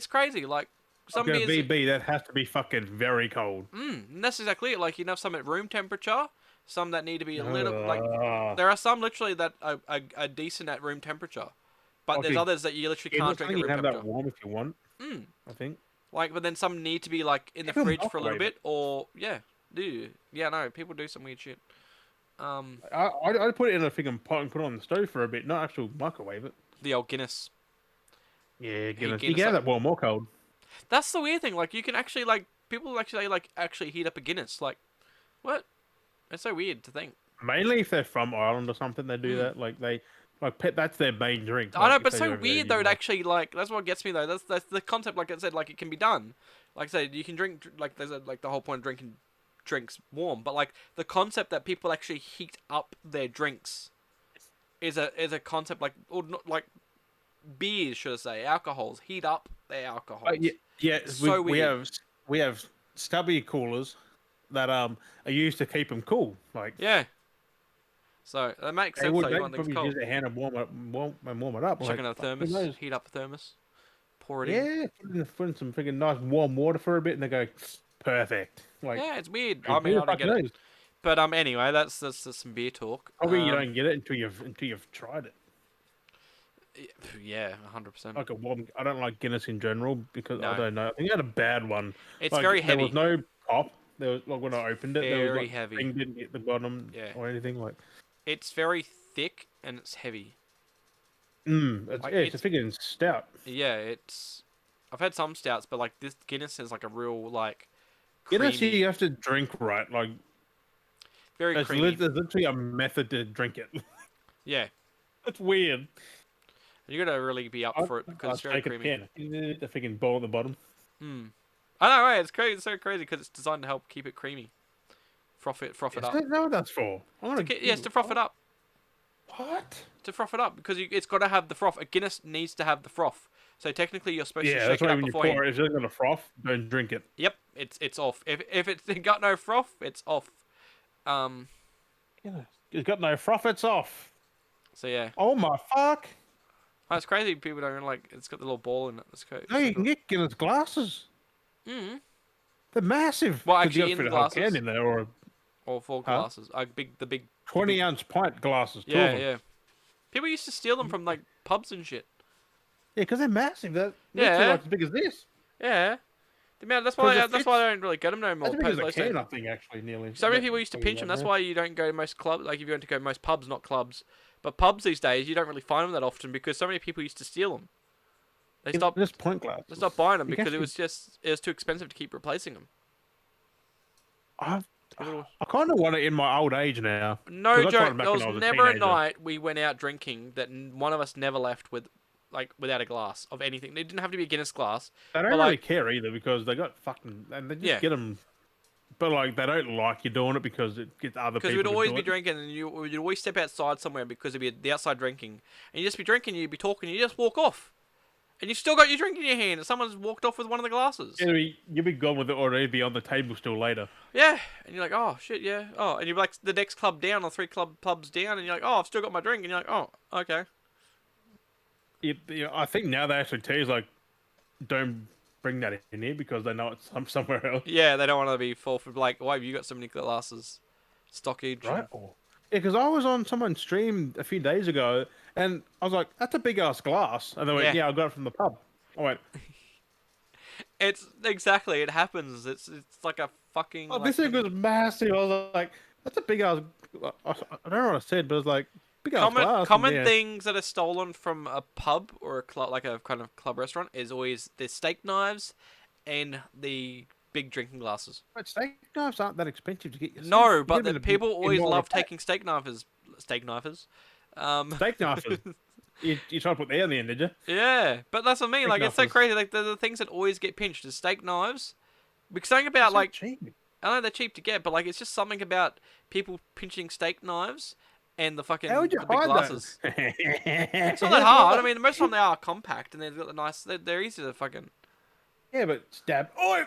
crazy. Like Like some a beers, VB, that has to be fucking very cold. and that's exactly it. Like you have some at room temperature, some that need to be a little like. Uh, There are some literally that are decent at room temperature, but there's okay, others that you literally yeah, can't that's drink something at you room can have that temperature. warm if you want. Mm. I think. Like, but then some need to be like in the Even fridge for a little microwave it. bit, or yeah, no, people do some weird shit. I'd put it in a freaking pot and put it on the stove for a bit, not actual microwave it. The old Guinness, Yeah, heat Guinness. You Guinness can have up. that warm or cold. That's the weird thing. Like, you can actually like people actually heat up a Guinness. Like, what? It's so weird to think. Mainly if they're from Ireland or something, they do Mm. that. Like that's their main drink. I Like know, if but they so go over there, weird you though. It like, actually like that's what gets me though. That's the concept. Like I said, like it can be done. Like I said, you can drink like there's like the whole point of drinking drinks warm, but like the concept that people actually heat up their drinks is a concept like or not, like beers should I say alcohols heat up their alcohols. yeah, yeah. It's We so we weird. have stubby coolers that are used to keep them cool. Like Yeah. So that makes sense though. they You would want things probably use cold. their hand and warm it up. Chuck Like in a fuck, who thermos, knows? heat up a thermos, pour it in. Yeah, put in some freaking nice warm water for a bit, and they go perfect. Like Yeah, it's weird. I mean, who I the don't fuck get it. knows? But anyway, that's just some beer talk. Probably you don't get it until you've tried it. Yeah, 100%. Like a warm. I don't like Guinness in general because I No, don't know. I think I had a bad one. it's Like very there was heavy. no pop. There was like when I opened it, there was Very like heavy. thing didn't hit the bottom Yeah, or anything. Like it's very thick and it's heavy. it's Like yeah, it's a freaking stout. yeah, it's. I've had some stouts, but like this Guinness is like a real like Guinness creamy, you have to drink right. Like very creamy. there's literally a method to drink it. Yeah, It's weird. you gotta really be up for it I because it's very take a creamy. can. The freaking bowl at the bottom. Hmm. I know, right? It's crazy. It's so crazy because it's designed to help keep it creamy. Froth it Is up. that what that's for? I want Yes, to froth it up. What? To froth it up because it's got to have the froth. A Guinness needs to have the froth. So technically, you're supposed to Yeah, shake that's it why up when you beforehand. pour it, if it's got a froth, don't drink it. Yep, it's off. If it's got no froth, it's off. Um. Yeah. It's got no froth, it's off. So yeah, Oh my fuck! oh, it's crazy. People don't like. It's got the little ball in it. It's crazy. No, you can get Guinness glasses. Mm. They're massive. Well, 'Cause actually, you got in to the fit a whole can glasses in there, or or full huh? glasses. The big. 20-ounce pint glasses. Two Yeah, of them. yeah. People used to steal them from like pubs and shit. Yeah, because they're massive. They're Yeah. literally like as big as this. Yeah. That's 'Cause why. it That's why fits I don't really get them no more. as big as a Most can, don't. I think, actually, nearly. So many people used to pinch them. That's why you don't go to most clubs. Like if you went to go to most pubs, not clubs, but pubs these days, you don't really find them that often because so many people used to steal them. They stopped. Just point glasses. They stopped buying them You because can it was too expensive to keep replacing them. I kind of want it in my old age now. No 'Cause I tried joke. them back There when was I was a never a teenager. night we went out drinking that one of us never left without a glass of anything. It didn't have to be a Guinness glass. They don't But, really like- care either because they got fucking and they just Yeah. get them. But like they don't like you doing it because it gets other people. Because we'd to always do be it. drinking, and you'd always step outside somewhere because it'd be the outside drinking, and you'd just be drinking, you'd be talking, you just walk off, and you've still got your drink in your hand, and someone's walked off with one of the glasses. You'll be gone with it, or it'll be on the table still later. Yeah, and you're like, oh shit, yeah, oh, and you're like the next club down or three pubs down, and you're like, oh, I've still got my drink, and you're like, oh, okay. I think now they actually tell you like, don't bring that in here because they know it's somewhere else. Yeah, they don't want to be full for like, why have you got so many glasses? Stockage. Right? Yeah, because I was on someone's stream a few days ago, and I was like, "That's a big ass glass," and they went, Yeah. "Yeah, I got it from the pub." I went, It's exactly, it happens. It's like a fucking. "Oh, like, this thing was massive." I was like, "That's a big ass." I don't know what I said, but it was like big ass glass. Common yeah. things that are stolen from a pub or a club, like a kind of club restaurant, is always the steak knives and the big drinking glasses. But steak knives aren't that expensive to get yourself. No, You but get them the people in always more love of a pack. taking steak knifers. Steak knifers. Steak knives. You tried to put the in the end, did you? Yeah, but that's what I mean. Steak Like, it's so knives. crazy. Like, the things that always get pinched is steak knives. Because something about, It's like, so cheap. I know they're cheap to get, but, like, it's just something about people pinching steak knives and the How would you the big hide glasses. those? It's not that hard. I mean, most of the time they are compact and they've got the nice. They're easy to fucking. Yeah, but stab. Oh,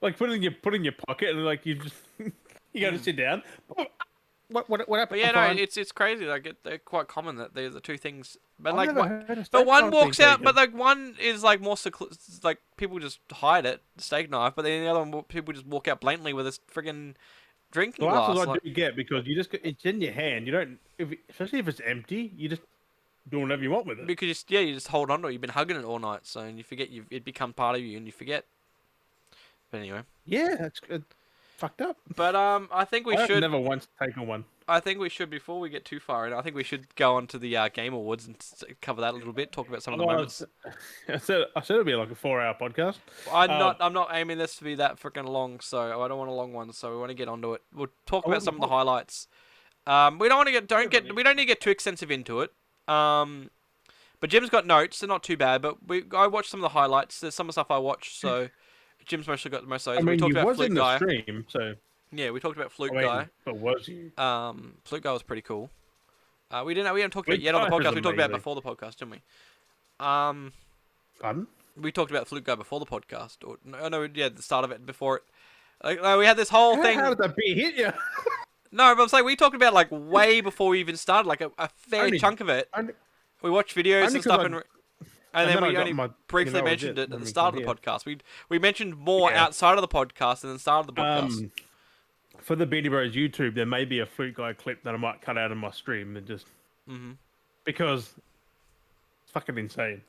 like put it in your pocket and like you just you got to Mm. sit down. Oh, what But happened? yeah, I'm no, fine. it's crazy. Like they're quite common that they're the two things. But I've like never what? heard of But steak one knife being walks out. But taken. like one is like more like people just hide it, steak knife. But then the other one, people just walk out blatantly with a friggin' drinking Glasses glass. I Like do get because you just it's in your hand. You don't especially if it's empty. You just do whatever you want with it. because you just hold on to it. You've been hugging it all night, so and you forget it become part of you and you forget. But anyway, Yeah, that's fucked up. but I think we I've should. never once taken one. I think we should before we get too far in. I think we should go on to the Game Awards and cover that a little bit. Talk about some of the Oh, moments. I said it'd be like a 4-hour podcast. I'm not aiming this to be that freaking long, so I don't want a long one. So we want to get onto it. We'll talk I about want some of the the highlights. We don't want to we don't need to get too extensive into it. But Jim's got notes. They're not too bad. But I watched some of the highlights. There's some of the stuff I watched. So Jim's mostly got most of those. I We mean, talked you about was Flute in the Guy. stream, so Yeah, we talked about Flute I Guy. mean, but was you? Flute Guy was pretty cool. We haven't talked about Flute it yet on the Guy was podcast. We talked about it amazing. before the podcast, didn't we? Um, Pardon? we talked about Flute Guy before the podcast, or no, yeah, the start of it before it. Like, we had this whole thing. How did that beer hit you? No, but I'm saying we talked about like way before we even started, like a fair Only- chunk of it. Only, We watched videos only and stuff, 'cause and then then I we got only my- briefly that was mentioned it, it at then the we start of can the podcast. We mentioned more Yeah. outside of the podcast than the start of the podcast. For the Beardy Bros YouTube, there may be a Flute Guy clip that I might cut out of my stream and just because it's fucking insane.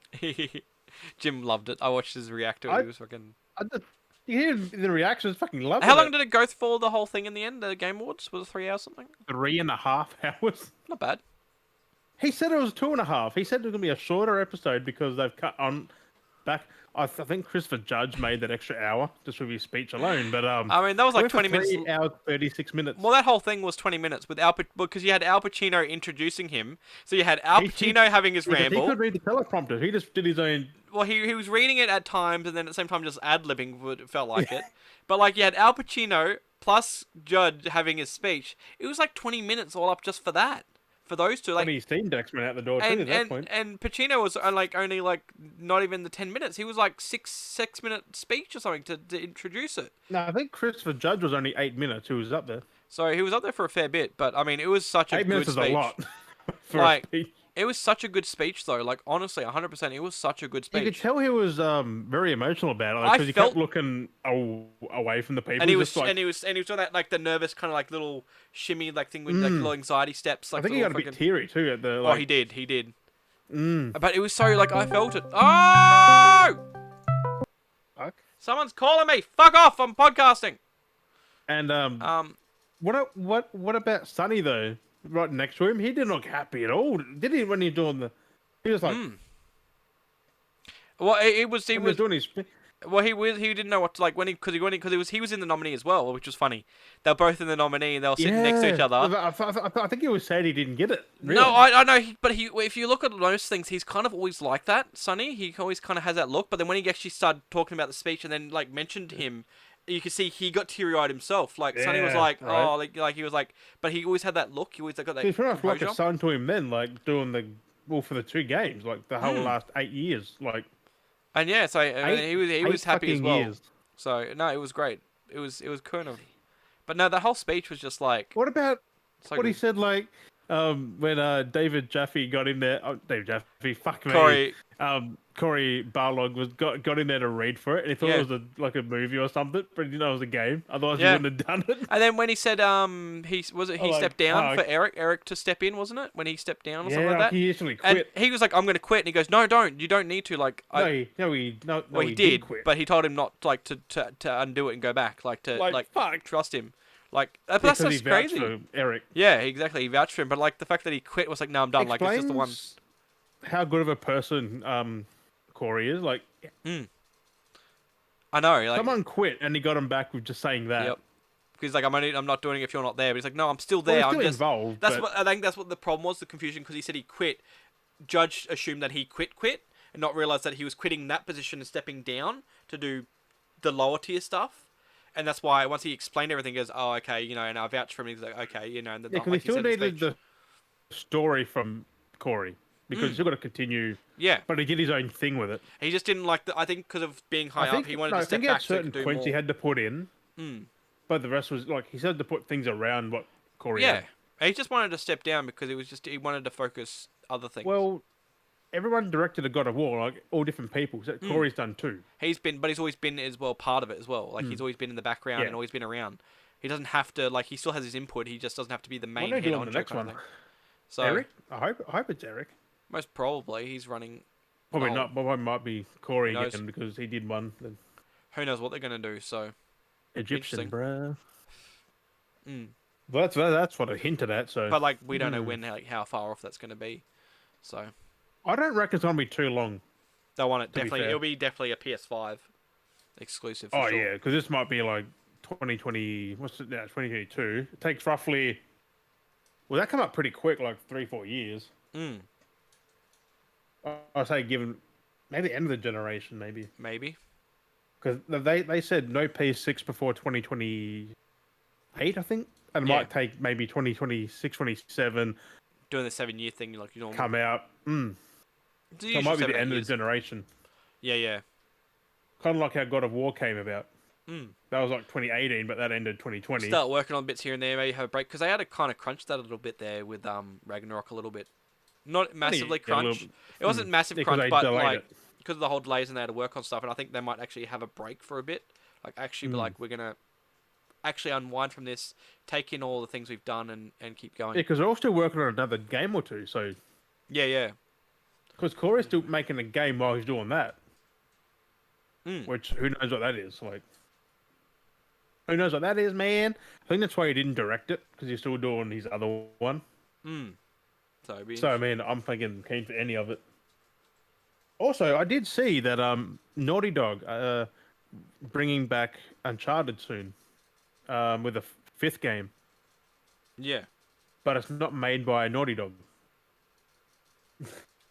Jim loved it. I watched his react to it. He was fucking. I just, you hear the reactions, fucking love How long it. did it go for the whole thing in the end? The Game Awards was it 3 hours something? 3.5 hours. Not bad. He said it was 2.5. He said it was gonna be a shorter episode because they've cut on back. I think Christopher Judge made that extra hour just with his speech alone. But I mean, that was like 20 minutes. 3 hours 36 minutes. Well, that whole thing was 20 minutes with because you had Al Pacino introducing him. So you had Al Pacino having his Because ramble. He could read the teleprompter. He just did his own. Well, he was reading it at times, and then at the same time just ad-libbing, it felt like it. But like you had Al Pacino plus Judge having his speech. It was like 20 minutes all up just for that. For those two, like, His Steam Deck's went out the door too at that point. and Pacino was like only like not even the 10 minutes. He was like 6 minute speech or something to introduce it. No, I think Christopher Judge was only 8 minutes. Who was up there? So he was up there for a fair bit, but I mean, it was such a 8 good minutes speech. is a lot. For Like, a speech. it was such a good speech though. Like honestly, 100%, it was such a good You could speech. tell he was very emotional about it I because he felt- kept looking away from the people. And he was just like, and he was doing that like the nervous kind of like little shimmy like thing with like little anxiety steps. Like I think he got a little bit teary too at the. Like, Oh, he did. Mm, But it was so like I felt it. Oh! fuck. Someone's calling me. Fuck off! I'm podcasting. And Um, what about Sonny though? Right next to him, he didn't look happy at all, did he? When he doing the, he was like, well, he was he was doing his. well, he didn't know what to like when he was in the nominee as well, which was funny. They were both in the nominee and they were sitting next to each other. I think he was sad he didn't get it. Really. No, I know, but if you look at most things, he's kind of always like that, Sonny. He always kind of has that look. But then when he actually started talking about the speech and then like mentioned him, you could see he got teary-eyed himself. Like Sonny was Yeah, like, right. oh, like he was like, but he always had that look. He always got that He's pretty much like a composure. son to him then, like doing for the 2 games, like the whole last 8 years, like And yeah, so he was happy as fucking well. years. So no, it was great. It was kind of, but no, the whole speech was just like What about so what he good. said, like when David Jaffe got in there? Oh, David Jaffe, fuck me. Corey. Corey Barlog got in there to read for it, and he thought Yeah. it was like a movie or something, but he didn't know it was a game. Otherwise, Yeah. he wouldn't have done it. And then when he said he like, stepped down fuck. for Eric to step in, wasn't it? When he stepped down or Yeah, something like that. he actually And quit. he was like, "I'm going to quit," and he goes, "No, don't. You don't need to." Like, No, well, he did, quit. but he told him not like to undo it and go back, like to Like, fuck. trust him. Like that's Because just he vouched crazy. for Eric. Yeah, exactly. He vouched for him, but like the fact that he quit was like, "No, I'm done." Like it's just the one. Explains how good of a person Corey is. Like, I know. Like, someone quit and he got him back with just saying that. Yep. Because like I'm not doing it if you're not there. But he's like, no, I'm still Well, there. he's I'm still just involved. That's but what I think. That's what the problem was. The confusion because he said he quit. Judge assumed that he quit, and not realize that he was quitting that position and stepping down to do the lower tier stuff. And that's why once he explained everything, he goes, "Oh, okay, and I vouch for him." He's like, "Okay, and then Yeah, because he like he still said in the needed speech, the story from Corey because he's mm, still got to continue, yeah." but he did his own thing with it. He just didn't like the. I think because of being I high up, think he wanted no, to I think step he had back so he certain could do points he more. had to put in, Mm. but the rest was like he said to put things around what Corey Yeah, had. he just wanted to step down because he wanted to focus other things. Well, everyone directed a God of War, like all different people. So Mm. Corey's done too. But he's always been as well part of it as well. Like he's Mm. always been in the background Yeah. and always been around. He doesn't have to like he still has his input. He just doesn't have to be the What main are they head doing the honcho next kind of one? thing. So Eric? I hope it's Eric. most probably he's running the Probably whole. not. Probably might be Who Corey knows? again because he did one. The Who knows what they're gonna do? So Egyptian, interesting. bruh. Mm. Well, that's what I hinted at. So But like we don't know when like how far off that's gonna be. So I don't reckon it's gonna be too long. they'll want it To be definitely. fair. It'll be definitely a PS5 exclusive for Oh sure. yeah, because this might be like 2020. What's it now? 2022. It takes roughly. Well, that come up pretty quick, like 3-4 years. Mm. I say given maybe the end of the generation, maybe Maybe. because they said no PS6 before 2028, I think, and it Yeah. might take maybe 2026, 27 Doing the 7 year thing like you normally. come out. It's the So it usual might be 7 the 8 end of the years. generation. Yeah, yeah. Kind of like how God of War came about. Mm. That was like 2018, but that ended 2020. Start working on bits here and there, maybe have a break because they had to kind of crunch that a little bit there with Ragnarok a little bit. Not massively Yeah, a little crunch. bit. It wasn't massive Yeah, because crunch, they but delayed like it. because of the whole delays and they had to work on stuff, and I think they might actually have a break for a bit. Like actually be like we're gonna actually unwind from this, take in all the things we've done, and keep going. Yeah, because they're all still working on another game or two. So, Yeah, yeah. because Corey's still making a game while he's doing that, Mm. which who knows what that is? Like, who knows what that is, man? I think that's why he didn't direct it because he's still doing his other one. Mm. So it'd be So, I interesting. mean, I'm thinking keen for any of it. Also, I did see that Naughty Dog bringing back Uncharted soon with a fifth game, Yeah. but it's not made by Naughty Dog.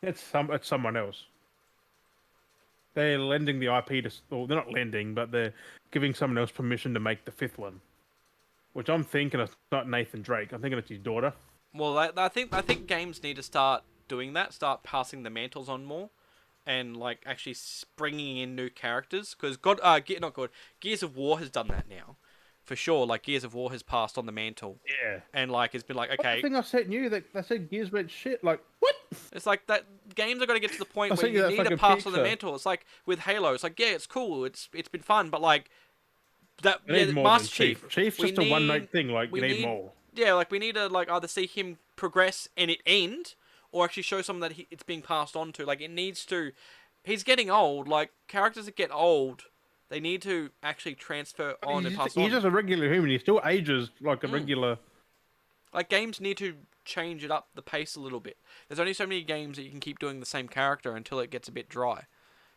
It's someone else. They're lending the IP to, well, they're not lending, but they're giving someone else permission to make the fifth one. Which I'm thinking it's not Nathan Drake. I'm thinking it's his daughter. Well, I think games need to start doing that. Start passing the mantles on more, and like actually bringing in new characters. Because Gears of War has done that now, for sure. Like Gears of War has passed on the mantle, Yeah. and like it's been like What okay, thing I sent you that they said Gears went shit? Like what? it's like that games are going to get to the point I where sent you you that need to fucking pass on the picture. mantle. It's like with Halo. It's like yeah, it's cool. It's been fun, but like that You need more than Master Chief. Chief. Chief's We just a one need note thing. Like we you need need more. yeah, like we need to like either see him progress and it end, or actually show someone that it's being passed on to. Like it needs to. He's getting old. Like characters that get old, they need to actually transfer on and pass He's on. just a regular human. He still ages like a Mm. regular. Like games need to change it up the pace a little bit. There's only so many games that you can keep doing the same character until it gets a bit dry.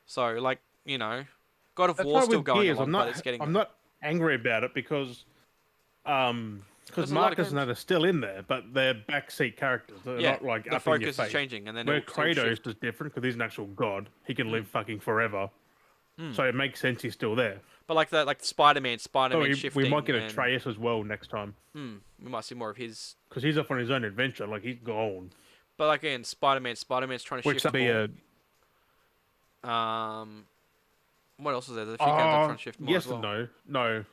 So like God of That's War's why still with going Gears, along, but it's getting I'm there. not angry about it because There's a lot of Marcus and games. that are still in there, but they're backseat characters. They're Yeah, not like the up in your focus face. is changing, and then Where it'll Kratos shift. is different because he's an actual god. He can live fucking forever. Mm. So it makes sense he's still there. But like Spider-Man So shifting. we might get and, Atreus as well next time we might see more of his. because he's off on his own adventure. Like he's gone. But like again, Spider-Man's trying to Which shift that'd be more. a What else is there? There's a few games that are trying to shift more yes as well. and no.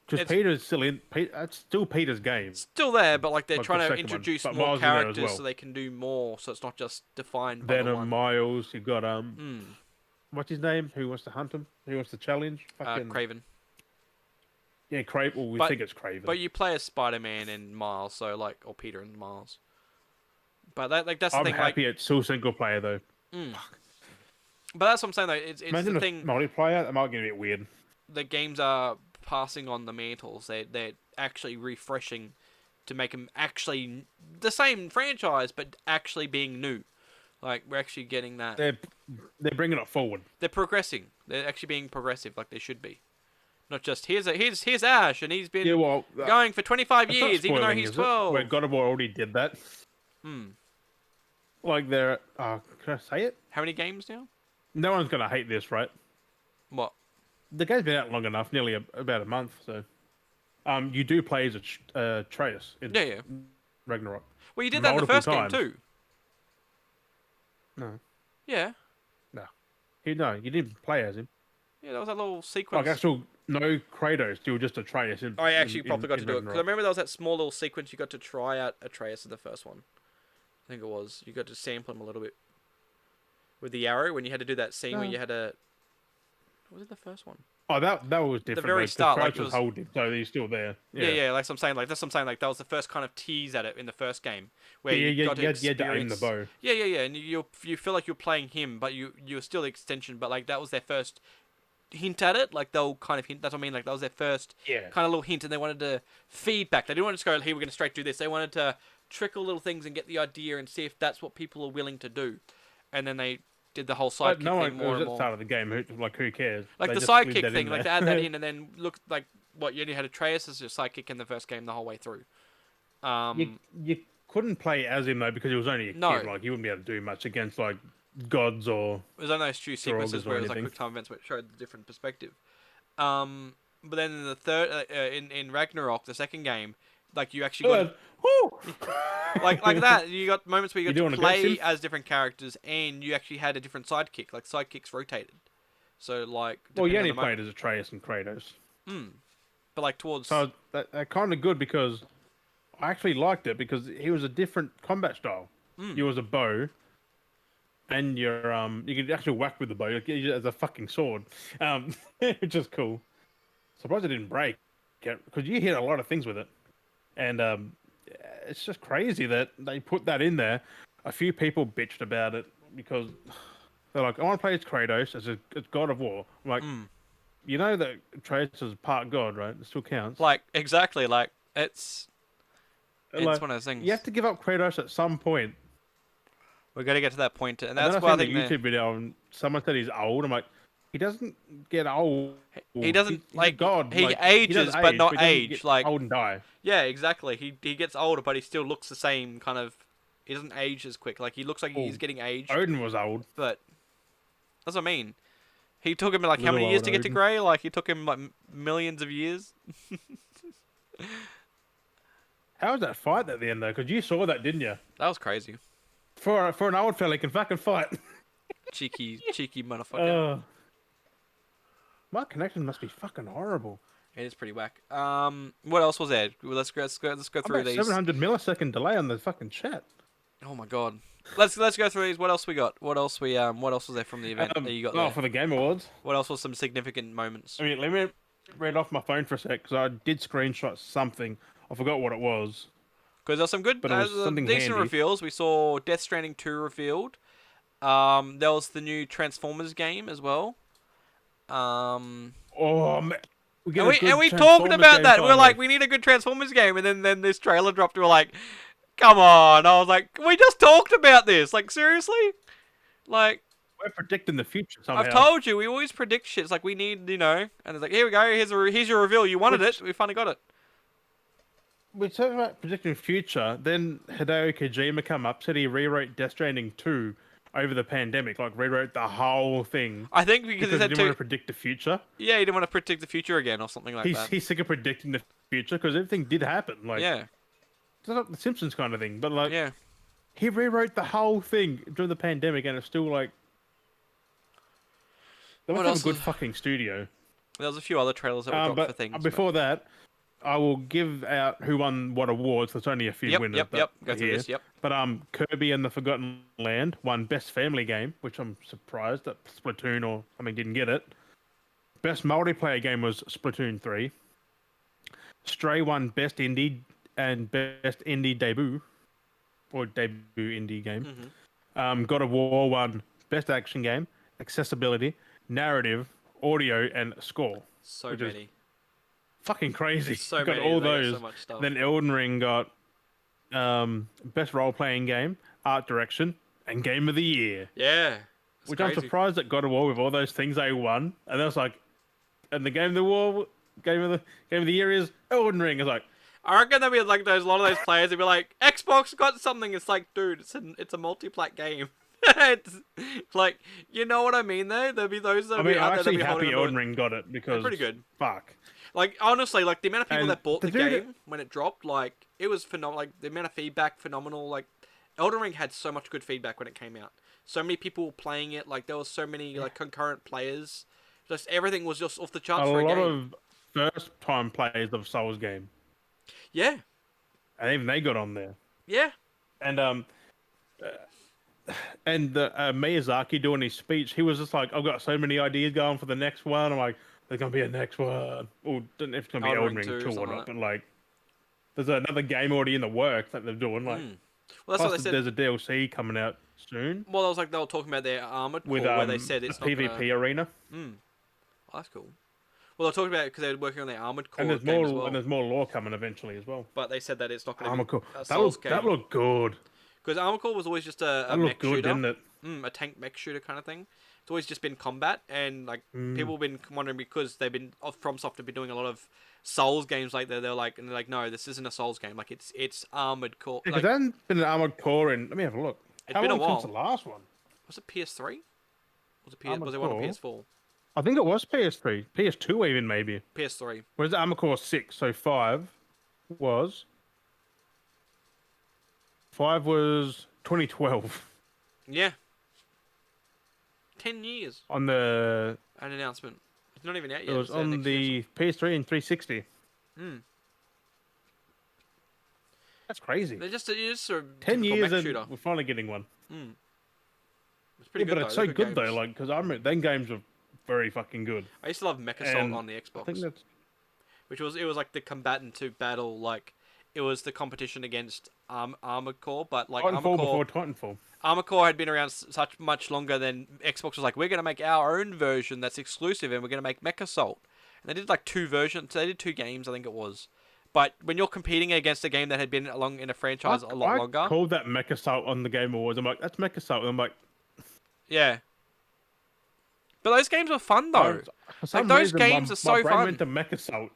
Because It's Peter's still in. It's still Peter's game. still there, but like they're Like the trying to second one. introduce But more Miles is there as characters well. so they can do more, so it's not just defined by the Venom, one. Miles. You got Mm. what's his name? Who wants to hunt him? Who wants to challenge? Fucking Craven. yeah, Craven. Well, we But- think it's Craven. But you play as Spider-Man and Miles, so like, or Peter and Miles. But that's the I'm thing. happy it's still single player though. But that's what I'm saying though. It's Imagine the a thing. multiplayer. That might get a bit weird. The games are passing on the mantles. They're actually refreshing to make them actually the same franchise, but actually being new. Like we're actually getting that. They're bringing it forward. They're progressing. They're actually being progressive, like they should be. Not just here's Ash, and he's been Yeah, well, going for 25 it's not years, even though spoiling, he's is it? 12. Where God of War already did that. Hmm. Like they're. Can I say it? How many games now? No one's gonna hate this, right? What? the game's been out long enough, nearly about a month. So, you do play as a Atreus in Yeah, yeah. Ragnarok Well, you did that in the multiple first game times. too. No, Yeah. no, no, you didn't play as him. Yeah, that was that little Like sequence. actual no Kratos, you were just Atreus in I actually in, properly in, got to in do it because I Ragnarok. remember there was that small little sequence you got to try out Atreus in the first one. I think it was. You got to sample him a little bit with the arrow when you had to do that scene where No. you had to. What was it the first one? Oh, that was The different very though, because start, like Kratos it was was. holding, so he's still there. Yeah, Yeah, yeah. Like I'm saying, like that's what I'm saying. Like that was the first kind of tease at it in the first game where yeah, you yeah, got to yeah. You had to aim the experience. bow. Yeah, yeah, yeah. And you feel like you're playing him, but you're still the extension. But like that was their first hint at it. Like they'll kind of hint. That's what I mean. Like that was their first Yeah. kind of little hint, and they wanted to feedback. They didn't want to just go, "Here, we're going to straight do this." They wanted to trickle little things and get the idea and see if that's what people are willing to do. And then they did the whole But sidekick no thing one. It more was and at the more. start of the game. Who cares? Like They the just slid sidekick that thing, in like to there. add that in, and then look like what you only had Atreus as your sidekick in the first game the whole way through. you you couldn't play as him though because he was only a No, kid. Like he wouldn't be able to do much against like gods or it was only those few sequences Throggs where or it was like anything. quick time events where it showed the different perspective. But then in the third, in Ragnarok, the second game, like you actually got Good. Woo! like that. You got moments where you You got doing to a best play sim? as different characters, and you actually had a different sidekick. Like sidekicks rotated, so like Well, you depending on only the moment. played as Atreus and Kratos, But like towards so that kind of good because I actually liked it because he was a different combat style. You was a bow, and you could actually whack with the bow like, use it as a fucking sword, which is cool. Surprised it didn't break, because you hit a lot of things with it, and it's just crazy that they put that in there. A few people bitched about it because they're like, I want to play as Kratos as God of War. I'm like, you know that Kratos is part God, right? It still counts. like exactly like it's Like, one of those you have things. to give up Kratos at some point. We got to get to that point, and And then that's I why I seen the think YouTube video and someone said he's old. I'm like, he doesn't get old. he doesn't He's a like god. he Like he does ages, but age, not he doesn't age. get Like old and die. yeah, exactly. He gets older, but he still looks the same. Kind of, he doesn't age as quick. Like he looks like he's Well, getting aged, Odin was old. but that's what I mean. He took him like how Little many years old to get to Odin. grey? Like he took him like millions of years. How was that fight at the end though? Because you saw that, didn't you? That was crazy. For an old fella, he can fucking fight. Cheeky motherfucker. My connection must be fucking horrible. It is pretty whack. What else was there? Let's go I'm through about these. 700 millisecond delay on the fucking chat. Oh my god. Let's go through these. What else we got? What else was there from the event that you got there? For the Game Awards. What else was some significant moments? I mean, let me read off my phone for a sec because I did screenshot something. I forgot what it was. Because there's some good, But it was something decent handy. reveals. We saw Death Stranding 2 revealed. There was the new Transformers game as well. Oh man, And we talked about that. We're like, we need a good Transformers game, and then this trailer dropped. We're like, come on! I was like, we just talked about this. Like seriously, like we're predicting the future somehow. I've told you, we always predict shit. It's like we need, and it's like, here we go. Here's your reveal. You wanted it. We finally got it. We talked about predicting the future. Then Hideo Kojima come up, said he rewrote Death Stranding 2 over the pandemic, like rewrote the whole thing. I think because he didn't want to predict the future. Yeah, he didn't want to predict the future again or something like that. He's sick of predicting the future because everything did happen. Like Yeah, it's not the Simpsons kind of thing, but like yeah. he rewrote the whole thing during the pandemic, and it's still like they must What have else a good was- fucking studio. There was a few other trailers that were dropped But for things. before that, I will give out who won what awards. There's only a few Yep, winners. yep. that Go are through here. this. Yep. But Kirby and the Forgotten Land won Best Family Game, which I'm surprised that Splatoon or something didn't get it. Best Multiplayer Game was Splatoon 3. Stray won Best Indie and Best Indie Debut, or Debut Indie Game. God of War won Best Action Game, Accessibility, Narrative, Audio, and Score. So Which is many. Fucking crazy. So got many. all They got those. so much stuff. Then Elden Ring got Best Role Playing Game, Art Direction, and Game of the Year. Yeah. It's Which crazy. I'm surprised that God of War with all those things they won. And I was like, and the Game of the Year is Elden Ring. It's like, I reckon there'll be like a lot of those players. They'll be like, Xbox got something. It's like, dude, it's a multi-plat game. It's like, you know what I mean though? There'll be those I that'll be mean, out I'm there that'll actually be holding happy on to Elden it. Ring got it They're because pretty good. fuck. Like honestly, like the amount of people And that bought the the dude, game when it dropped, like it was phenomenal. Like the amount of feedback, phenomenal. Like Elden Ring had so much good feedback when it came out. So many people playing it. Like there was so many like concurrent players. Just everything was just off the a charts for a lot game. of first time players of Souls game, Yeah, and even they got on there. yeah. And and the Miyazaki doing his speech, he was just like, "I've got so many ideas going for the next one." I'm like, "There's gonna be a next one." Or don't know if it's gonna be Elden Elden Ring Ring 2 two or or something not, like but like, there's another game already in the works that they're doing. that. Like, Well, that's what plus they said. there's a DLC coming out soon Well, I was like they were talking about their Armored with Core, where they said the it's not gonna. PvP arena, Oh, that's cool. Well, they talked about it because they were working on their Armored and Core game as well. there's more lore coming eventually as well. But they said that it's not going to Armor be Core, a that Souls that game. looked good. Because Armored Core was always just a That looked mech good, shooter. didn't it? A tank mech shooter kind of thing. It's always just been combat, and like Mm. people have been wondering because they've been FromSoft have been doing a lot of Souls games like that. They're like, and they're like, no, this isn't a Souls game. Like it's Armored Core. Because Like there hasn't been an Armored Core in. Let me have a look. it's How been a long since the while. last one? Was it PS3? Was it Armored Was it one on Core. PS4? I think it was PS3, PS2 even maybe. PS3. Whereas Armored Core 6, so was 5 was 2012 Yeah. 10 years. on the An announcement. It's not even out it yet. was It's on next the PS3 and 360. Mm. That's crazy. They're just a 10 typical years mech and shooter. we're finally getting one. It's pretty Yeah, good but though. it's They're so good though, games. like because I remember them games were very fucking good. I used to love Mech Assault And on the I think Xbox, that's which was it was like the combatant to battle, like it was the competition against Armored Core, but like Titanfall before Titanfall. Armored Core had been around such much longer than Xbox was like, we're gonna make our own version that's exclusive, and we're gonna make Mech Assault. And they did like two versions. They did two games, I think it was. But when you're competing against a game that had been along in a franchise a lot I longer, called that Mech Assault on the Game Awards. I'm like, that's Mech Assault. And I'm like, yeah. But those games were fun I, though. for some Like those reason, games are my so brain fun. went to Mech Assault.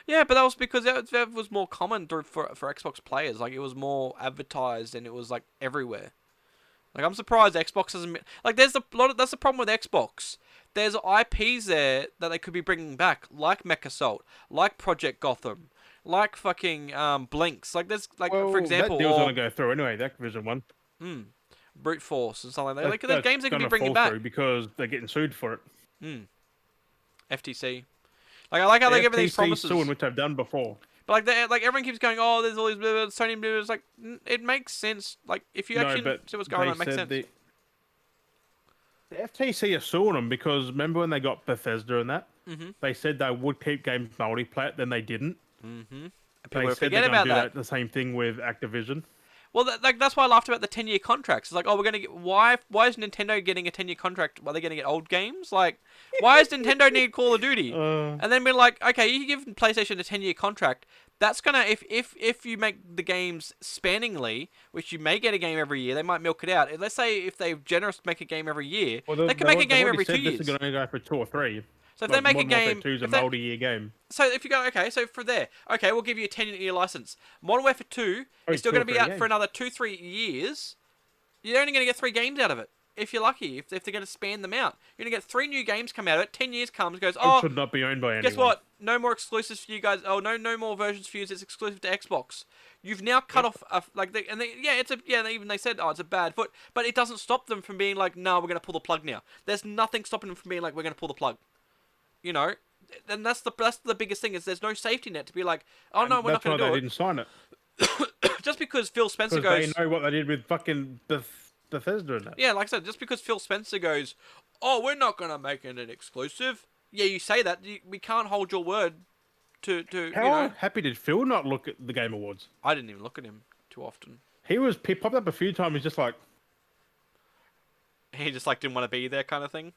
Yeah, but that was because that was more common for Xbox players. Like it was more advertised and it was like everywhere. Like I'm surprised Xbox hasn't like there's a lot of that's the problem with Xbox. There's IPs there that they could be bringing back, like Mech Assault, like Project Gotham, like fucking Blinks. Like there's like Well, for example, that deal's or gonna go through anyway. The Activision one. Brute Force and something like that. That, Like there's that's games they could be gonna bringing fall back. through because they're getting sued for it. FTC. Like I like how The they give these FTC promises. suing, which I've done before. But like everyone keeps going, oh, there's all these Sony blah, blah. It's like it makes sense. Like if you No, actually but see what's going on, it they makes said sense. the FTC are suing them because remember when they got Bethesda and that? They said they would keep games multiplayer, then they didn't. And They people said forget they're about going to do that. the same thing with Activision. Well, like that's why I laughed about the 10-year contracts. It's like, oh, we're gonna get why is Nintendo getting a 10-year contract? Are they gonna get old games? Like, why does Nintendo need Call of Duty? And then be like, okay, you give PlayStation a 10-year contract. That's gonna if you make the games spanningly, which you may get a game every year, they might milk it out. Let's say if they're generous, make a game every year, they can make a game every 2 years. This is going to go for 2 or 3. So if they make a Modern Warfare game, 2 is a if they- multi-year game. So if you go, okay, so for there, okay, we'll give you a 10-year license. Modern Warfare 2 is still 2 or going to be 3 out games. for another 2-3 years. You're only going to get 3 games out of it. If you're lucky, if they're going to span them out. You're going to get 3 new games come out of it. 10 years comes, goes, It oh, should not be owned by anyone. guess what? No more exclusives for you guys. Oh, no more versions for you. It's exclusive to Xbox. You've now cut off, even they said, oh, it's a bad foot. But it doesn't stop them from being like, no, we're going to pull the plug now. There's nothing stopping them from being like, we're going to pull the plug. You know? And that's the biggest thing is there's no safety net to be like, oh no, we're not going to do That's why they it. didn't sign it. Just because Phil Spencer Because goes, they know what they did with fucking Bethesda and that. yeah, like I said, just because Phil Spencer goes, oh, we're not going to make it an exclusive. Yeah, you say that. We can't hold your word to How happy did Phil not look at the Game Awards? I didn't even look at him too often. He popped up a few times. He's just like, He just like didn't want to be there kind of thing.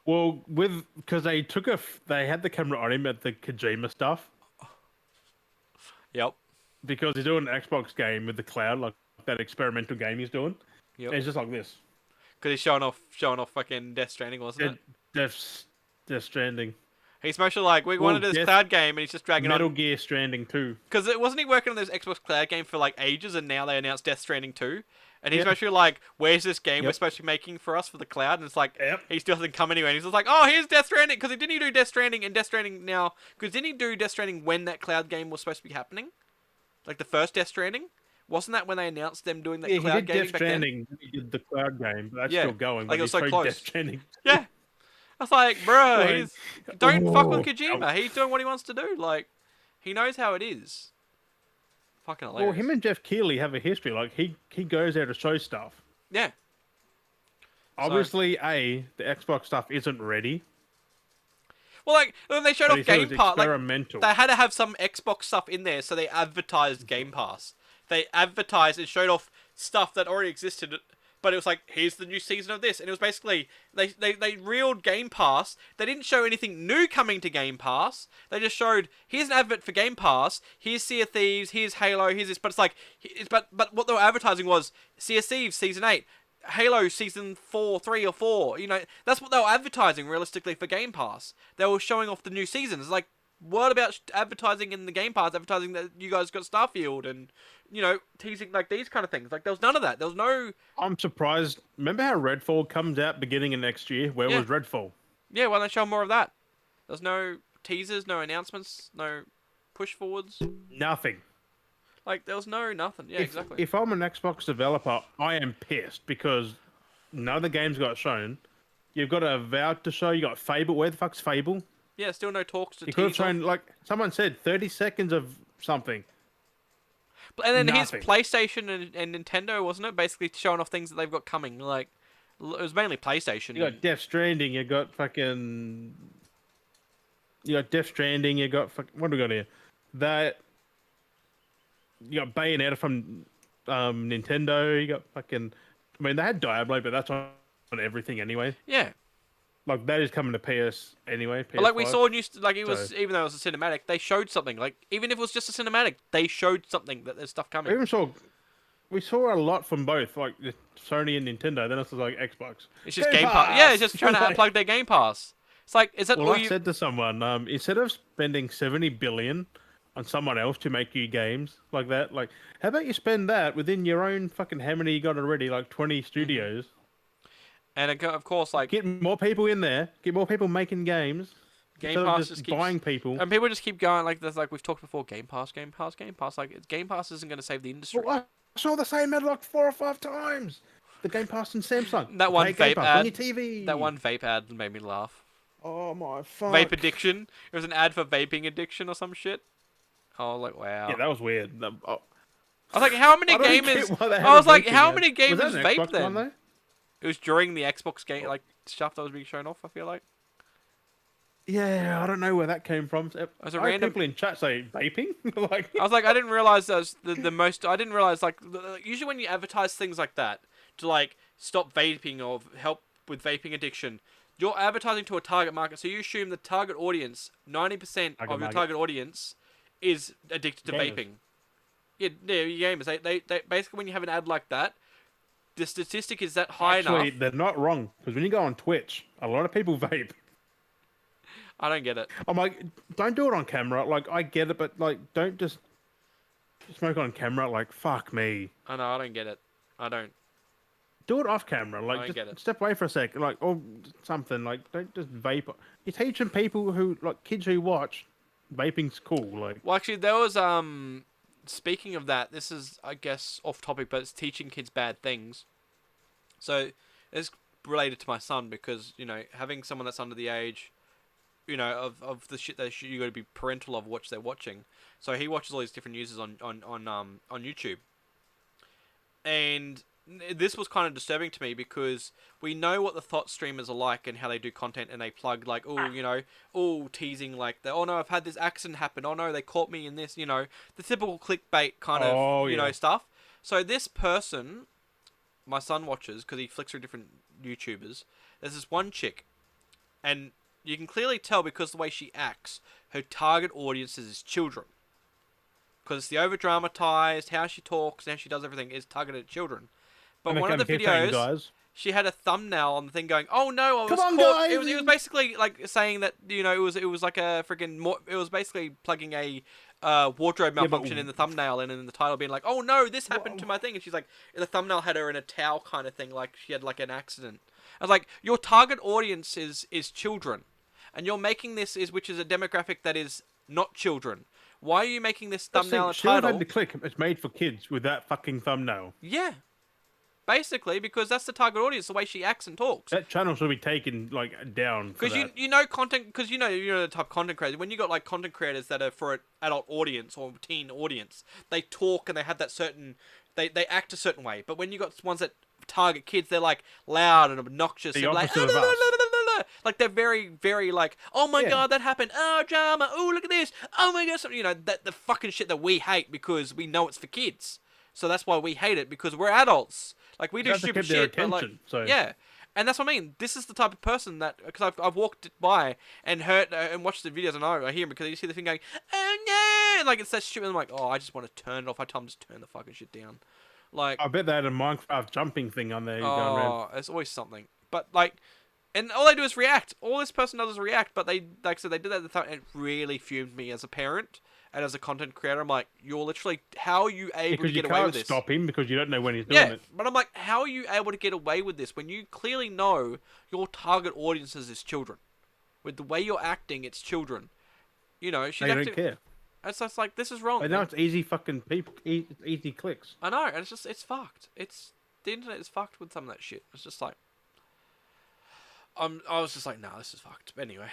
well, because they had the camera on him at the Kojima stuff Yep. because he's doing an Xbox game with the cloud, like that experimental game he's doing. Yep. And it's just like this. Because he's showing off fucking Death Stranding, wasn't it? Death Stranding. He's mostly like, we want to do this cloud game, and he's just dragging Metal on. Gear Stranding 2. Because wasn't he working on this Xbox cloud game for like ages, and now they announced Death Stranding 2? And he's Yeah. basically like, where's this game we're Yep. supposed to be making for us for the cloud? And it's like, Yep. he still hasn't come anywhere. And he's just like, oh, here's Death Stranding. Because he didn't do Death Stranding and Death Stranding now. Because didn't he do Death Stranding when that cloud game was supposed to be happening? Like the first Death Stranding? Wasn't that when they announced them doing that Yeah, he cloud did gaming Death back then? Stranding. He did the cloud game, but that's Yeah. still going. Like But it he was so showed Death close. Stranding. Yeah. I was like, bro, Like, he's... Don't fuck with oh, Kojima. He's doing what he wants to do. Like, he knows how it is. Fucking well, hilarious. him and Jeff Keighley have a history. Like he goes there to show stuff. Yeah. So... Obviously, the Xbox stuff isn't ready, Well, like, when they showed but off he said it Game was Pass, like, experimental. they had to have some Xbox stuff in there, so they advertised Game Pass. They advertised and showed off stuff that already existed, but it was like, here's the new season of this. And it was basically, they reeled Game Pass. They didn't show anything new coming to Game Pass. They just showed, here's an advert for Game Pass, here's Sea of Thieves, here's Halo, here's this. But it's like, but what they were advertising was Sea of Thieves Season 8. Halo Season 4, 3 or 4, you know, that's what they were advertising realistically for Game Pass. They were showing off the new seasons. Like, what about advertising in the Game Pass, advertising that you guys got Starfield and, you know, teasing like these kind of things. Like, there was none of that. There was no... I'm surprised. Remember how Redfall comes out beginning of next year? Where Yeah. was Redfall? Yeah, why don't they show more of that? There's no teasers, no announcements, no push forwards. Nothing. Like, there was no nothing. Yeah, exactly. If I'm an Xbox developer, I am pissed because none of the games got shown. You've got a Avowed to show. You got Fable. Where the fuck's Fable? Yeah, still no talks to You could have tease off. shown, like someone said, 30 seconds of something. And then Nothing. his PlayStation and Nintendo, wasn't it? Basically showing off things that they've got coming. Like, it was mainly PlayStation. You got Death Stranding. You got fucking. You got Death Stranding. You got what do we got here? That. You got Bayonetta from Nintendo. You got fucking. I mean, they had Diablo, but that's on everything anyway. Yeah. Like that is coming to PS anyway. PS5. But like we saw new, like it was, So- even though it was a cinematic, they showed something. Like even if it was just a cinematic, they showed something that there's stuff We coming. even saw. We saw a lot from both, like the Sony and Nintendo. Then it's like Xbox. It's just Game Pass. Yeah, it's just trying to Like- unplug their Game Pass. It's like, is that Well, all I you? said to someone, instead of spending 70 billion on someone else to make you games like that, like, how about you spend that within your own fucking how many you got already, like 20 studios? And of course, like Get more people in there. Get more people making games. Game instead of Pass just keeps buying people. and people just keep going like this. Like we've talked before, Game Pass, Game Pass, Game Pass. Like Game Pass isn't going to save the industry. Well, I saw the same ad like 4 or 5 times. The Game Pass and Samsung. That one Play Game vape Pass ad. on your TV. That one vape ad made me laugh. Oh my fuck. Vape addiction. It was an ad for vaping addiction or some shit. Oh, like wow. Yeah, that was weird. I was like, how many I don't gamers? get why they I have was a like, vaping how ad. many Was that gamers an vape Xbox then? one, though? It was during the Xbox game, like stuff that was being shown off. I feel like. Yeah, I don't know where that came from. was a I had random- people in chat say vaping. Like, I was like, I didn't realize that was the most. I didn't realize like usually when you advertise things like that to like stop vaping or help with vaping addiction, you're advertising to a target market. So you assume the target audience, 90% of your market. target audience, is addicted to Gamers. vaping. Yeah, your gamers. They basically when you have an ad like that, the statistic is that high actually, enough. they're not wrong because when you go on Twitch, a lot of people vape. I don't get it. I'm like, don't do it on camera. Like, I get it, but like, don't just smoke on camera. Like, fuck me. I know. I don't get it. I don't. Do it off camera. I Like, get just it. step away for a sec. Like, or something. Like, don't just vape. You're teaching people who, like, kids who watch, vaping's cool. Like, Well, actually, there was Speaking of that, this is I guess off topic, but it's teaching kids bad things. So it's related to my son because you know having someone that's under the age, you know of the shit that you got to be parental of what they're watching. So he watches all these different users on YouTube, and this was kind of disturbing to me because we know what the thought streamers are like and how they do content and they plug like teasing like oh no I've had this accident happen, oh no they caught me in this, you know, the typical clickbait kind of you know stuff. So this person my son watches because he flicks through different YouTubers. There's this one chick and you can clearly tell because the way she acts her target audience is children because it's the over dramatized how she talks and how she does everything is targeted at children. But one of the videos, she had a thumbnail on the thing going, "Oh no, I was Come on, caught." guys! It was basically like saying that it was like a freaking. It was basically plugging a wardrobe Yeah, but malfunction in the thumbnail and in the title being like, "Oh no, this happened Wha- to my thing," and she's like, the thumbnail had her in a towel kind of thing, like she had like an accident. I was like, your target audience is children, and you're making this which is a demographic that is not children. Why are you making this let's thumbnail see. a She would have had title? to click. It's made for kids with that fucking thumbnail. Yeah, basically, because that's the target audience, the way she acts and talks. That channel should be taken like down for Because that. you know content, because you know the type of content creator. When you got like content creators that are for an adult audience or teen audience, they talk and they have that certain, they act a certain way. But when you got ones that target kids, they're like loud and obnoxious The and like opposite of us. like they're very like, oh my Yeah. god, that happened, oh drama, oh look at this, oh my god, you know, that the fucking shit that we hate because we know it's for kids. So that's why we hate it, because we're adults. Like we do That's to stupid keep their shit, but like attention, so- yeah. And that's what I mean. This is the type of person that, because I've walked by and heard and watched the videos, and I hear him because you see the thing going, oh no, and like it's that shit. And I'm like, oh, I just want to turn it off. I tell him just turn the fucking shit down. Like, I bet they had a Minecraft jumping thing on there going around. oh, it's always something. But like, and all they do is react. All this person does is react. But they, like I said, they did that at the time, and it really fumed me as a parent and as a content creator. I'm like, you're literally, how are you able Because to you get away with can't this? stop him because you don't know when he's doing Yeah, it. but I'm like, how are you able to get away with this when you clearly know your target audiences is children? With the way you're acting, it's children. You know, she's They acting. don't care. It's just like, this is wrong. But now it's easy fucking people, easy clicks. I know, and it's just, it's fucked. The internet is fucked with some of that shit. It's just like, I was just like, nah, this is fucked. But anyway.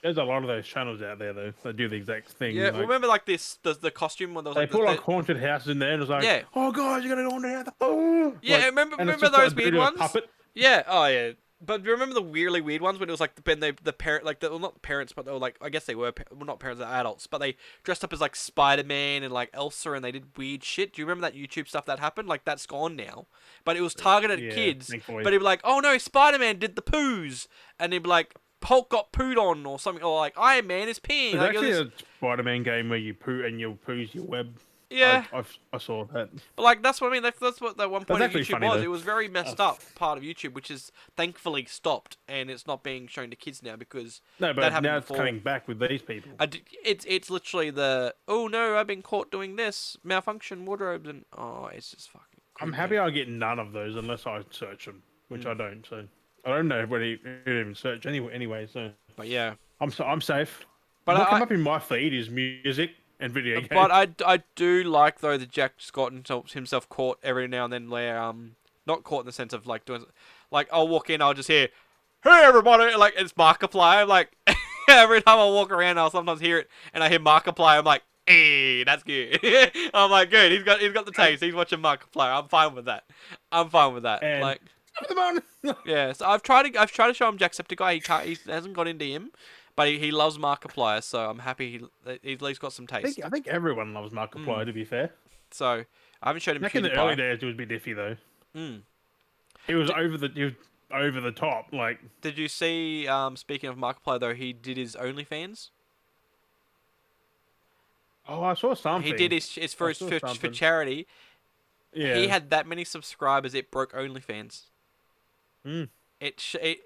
There's a lot of those channels out there though that do the exact thing. Yeah, like, remember like this, the costume when there was they like put the, like haunted houses in there, and it's like, Yeah. oh guys, you gotta go on there. Oh, yeah, like, remember and it's those just like a weird dude with a ones? puppet. Yeah, oh yeah. But remember the weirdly weird ones when it was like the parent, like well, not parents, but they were like, I guess they were well, not parents, they're adults, but they dressed up as like Spider-Man and like Elsa, and they did weird shit. Do you remember that YouTube stuff that happened? Like that's gone now, but it was targeted at Yeah, kids. thankfully. But he'd be like, oh no, Spider-Man did the poos, and he'd be like, Hulk got pooed on or something, or like Iron Man is peeing. There's Like, actually this... a Spider-Man game where you poo and you'll poos your web. Yeah. I saw that. But like that's what I mean. That's what that one point of actually YouTube funny, was. though. It was very messed up part of YouTube, which is thankfully stopped, and it's not being shown to kids now because No, that but happened now it's before. coming back with these people. It's literally the, oh no, I've been caught doing this, malfunction wardrobes, and oh, it's just fucking. I'm creepy. happy I get none of those unless I search them, which I don't. So I don't know whether you even search anyway. So But yeah, I'm safe. But What come up in my feed is music and video games. but I do like though that Jack's gotten himself caught every now and then where not caught in the sense of like doing, like I'll walk in, I'll just hear, hey everybody, like it's Markiplier, like every time I walk around I'll sometimes hear it and I hear Markiplier, I'm like, hey, that's good. I'm like, good, he's got the taste, he's watching Markiplier, I'm fine with that. And like Come on. yeah, so I've tried to show him Jacksepticeye. He hasn't got into him, but he loves Markiplier, so I'm happy he's at least got some taste. I think everyone loves Markiplier, to be fair. So I haven't showed him Back in the early PewDiePie. days, it was a bit iffy though. Mm. He was over the top. Like, Did you see? Speaking of Markiplier, though, he did his OnlyFans. oh, I saw something. He did his for I his saw for something. charity. Yeah. He had that many subscribers, it broke OnlyFans. Mm. And Is even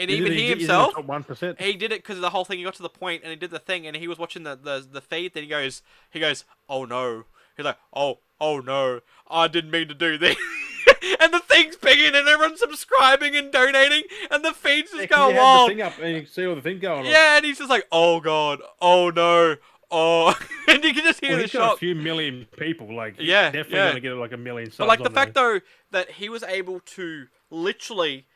it- he is it in the himself, top 1%. he did it because of the whole thing. He got to the point and he did the thing, and he was watching the feed. Then he goes, oh no. He's like, oh no, I didn't mean to do this. And the thing's pinging, and everyone's subscribing and donating, and the feed's just Yeah, 'cause going he had wild. the thing up, and you can see all the thing going on. Yeah, and he's just like, oh god, oh no, oh, and you can just hear Well, the he's got a shock. few million people. Like, he's Yeah, definitely yeah. gonna get like a million subs. But like the on fact there. though that he was able to literally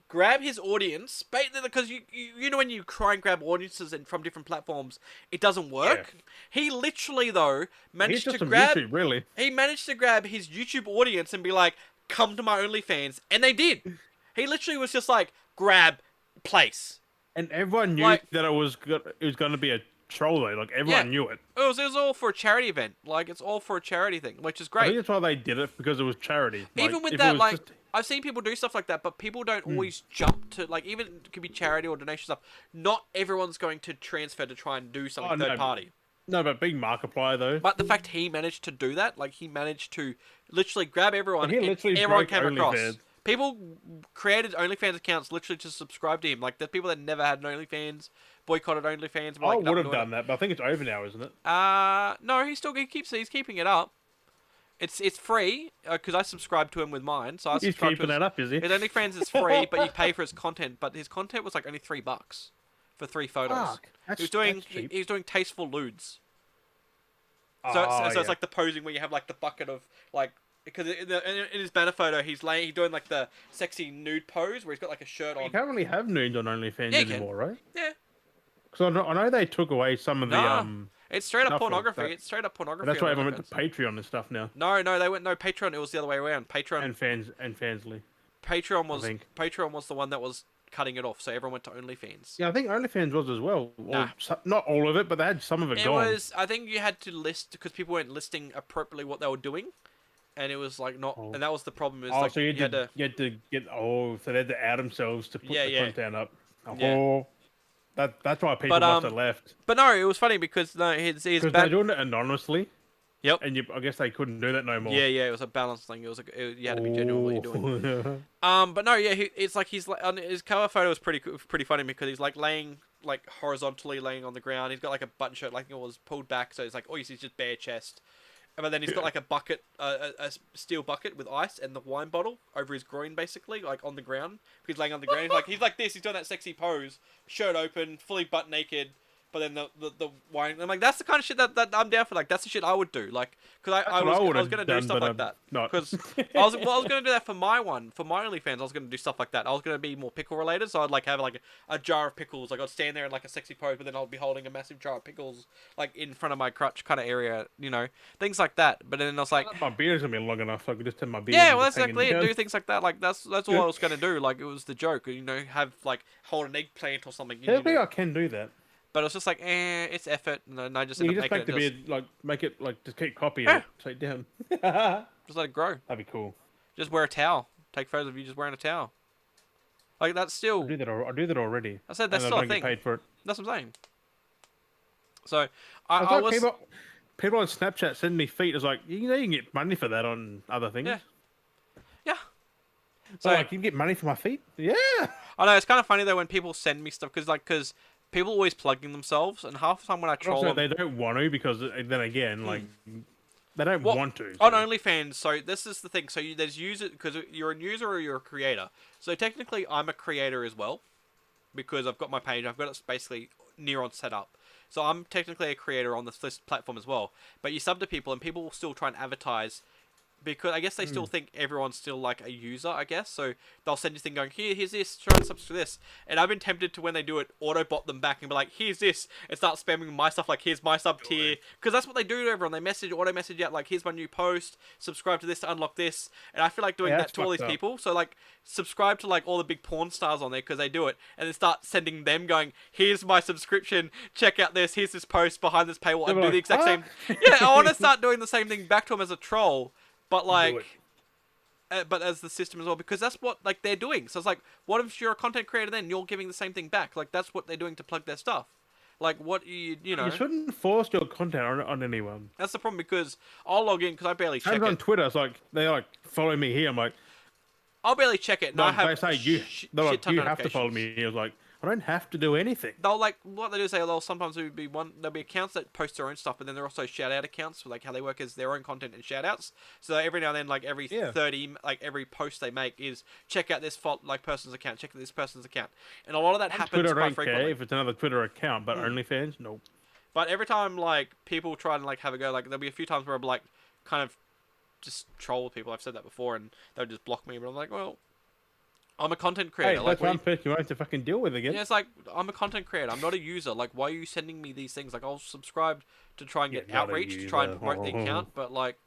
grab his audience, because you know when you try and grab audiences from different platforms, it doesn't work. He literally though he's managed just to on grab. YouTube, really. He managed to grab his YouTube audience and be like, come to my OnlyFans, and they did. He literally was just like, grab, place. And everyone knew Like- that it was going to be a troll though. Like, everyone Yeah. knew it. It was all for a charity event. Like, it's all for a charity thing, which is I think great. that's why they did it, because it was charity. Like, Even with if it that, was like, just- I've seen people do stuff like that, but people don't always jump to, like, even it could be charity or donation stuff. Not everyone's going to transfer to try and do something third party. No, but big Markiplier though. But the fact he managed to do that, like, he managed to literally grab everyone, He and literally everyone broke came across. OnlyFans. People created OnlyFans accounts literally to subscribe to him. Like, the people that never had an OnlyFans boycotted OnlyFans. Were I like, "Nope, would have doing it." done that, but I think it's over now, isn't it? No, he's keeping it up. It's free because I subscribe to him with mine, so I He's subscribe to keeping that up, is he? his OnlyFans is free, but you pay for his content. But his content was like only $3 for 3 photos. Fuck, that's He was doing tasteful ludes. Oh, So it's like the posing where you have like the bucket of like because in his banner photo he's doing like the sexy nude pose where he's got like a shirt on. You can't really have nudes on OnlyFans anymore, right? Yeah. Because I know they took away some of Nah. the It's straight up stuff pornography. that- It's straight up pornography. That's why on everyone went to OnlyFans. Patreon and stuff now, No, they went no Patreon. It was the other way around. and Fansly. Patreon I think. was the one that was cutting it off, so everyone went to OnlyFans. Yeah, I think OnlyFans was as well. Nah. Not all of it, but they had some of it gone. I think you had to list because people weren't listing appropriately what they were doing, and it was like not, and that was the problem. Is like so you had to get so they had to out themselves to put the content up. Yeah. That's why people must have left. But no, it was funny because no, his They're doing it anonymously. Yep. And I guess they couldn't do that no more. Yeah, it was a balance thing. You had to be genuine what you're doing. But no, yeah, it's like he's like on his cover photo was pretty funny because he's like laying like horizontally laying on the ground. He's got like a button shirt, like it was pulled back, so it's like you see just bare chest. But then he's got like a bucket, a steel bucket with ice and the wine bottle over his groin, basically, like on the ground. He's laying on the ground. He's like this. He's doing that sexy pose, shirt open, fully butt naked. But then the wine, I'm like, that's the kind of shit that I'm down for. Like, that's the shit I would do. Like, because I was gonna do stuff like that. Because I was gonna do that for my OnlyFans. I was gonna do stuff like that. I was gonna be more pickle related. So I'd like have like a jar of pickles. Like I'd stand there in like a sexy pose, but then I'd be holding a massive jar of pickles like in front of my crotch kind of area. Things like that. But then I was like, my beard's gonna be long enough, so I could just have my beard. yeah, well, that's exactly it. Do things like that. Like that's all I was gonna do. Like it was the joke. Have like hold an eggplant or something. I can do that. But it's just like, it's effort, and I just You end up just making make the beard, make it just keep copying it, take it down. Just let it grow. That'd be cool. Just wear a towel. Take photos of you just wearing a towel. Like that's still. I do that already. I said that's still a thing. Get paid for it. That's what I'm saying. So I was people on Snapchat sending me feet. It's like you can get money for that on other things. Yeah. So you can get money for my feet. Yeah. I know it's kind of funny though when people send me stuff because people always plugging themselves, and half the time when I troll them, they don't want to because then again, they don't want to. On OnlyFans, so this is the thing. So there's user because you're a user or you're a creator. So technically, I'm a creator as well because I've got my page. I've got it basically near on set up. So I'm technically a creator on this platform as well. But you sub to people, and people will still try and advertise. Because I guess they still think everyone's still like a user, I guess. So they'll send you a thing going, here's this, try and subscribe to this. And I've been tempted to, when they do it, auto-bot them back and be like, here's this, and start spamming my stuff like, here's my sub tier. Because that's what they do to everyone. They auto-message out like, here's my new post, subscribe to this to unlock this. And I feel like doing that to all these people. So like, subscribe to like all the big porn stars on there because they do it. And then start sending them going, here's my subscription, check out this, here's this post behind this paywall. And do the exact same. Yeah, I want to start doing the same thing back to them as a troll. But like, but as the system as well, because that's what like they're doing. So it's like, what if you're a content creator then you're giving the same thing back? Like that's what they're doing to plug their stuff. Like what you know. You shouldn't force your content on anyone. That's the problem because I'll log in because I barely check it. on Twitter, it's like they like follow me here. I'm like, I'll barely check it. And I have they say you have to follow me. It's like I don't have to do anything. They'll like what they do is they'll sometimes there'll be accounts that post their own stuff, but then there are also shout out accounts for like how they work as their own content and shout outs. So every now and then, like every 30, like every post they make is check out this person's account, check out this person's account, and a lot of that happens quite frequently. Care if it's another Twitter account, but OnlyFans, nope. But every time like people try and like have a go, like there'll be a few times where I'm like kind of just troll people. I've said that before, and they'll just block me. But I'm like, well. I'm a content creator. Hey, that's one person you won't have to fucking deal with again. Yeah, it's like, I'm a content creator. I'm not a user. Like, why are you sending me these things? Like, I'll subscribe to try and get outreach, to try and promote the account. But, like,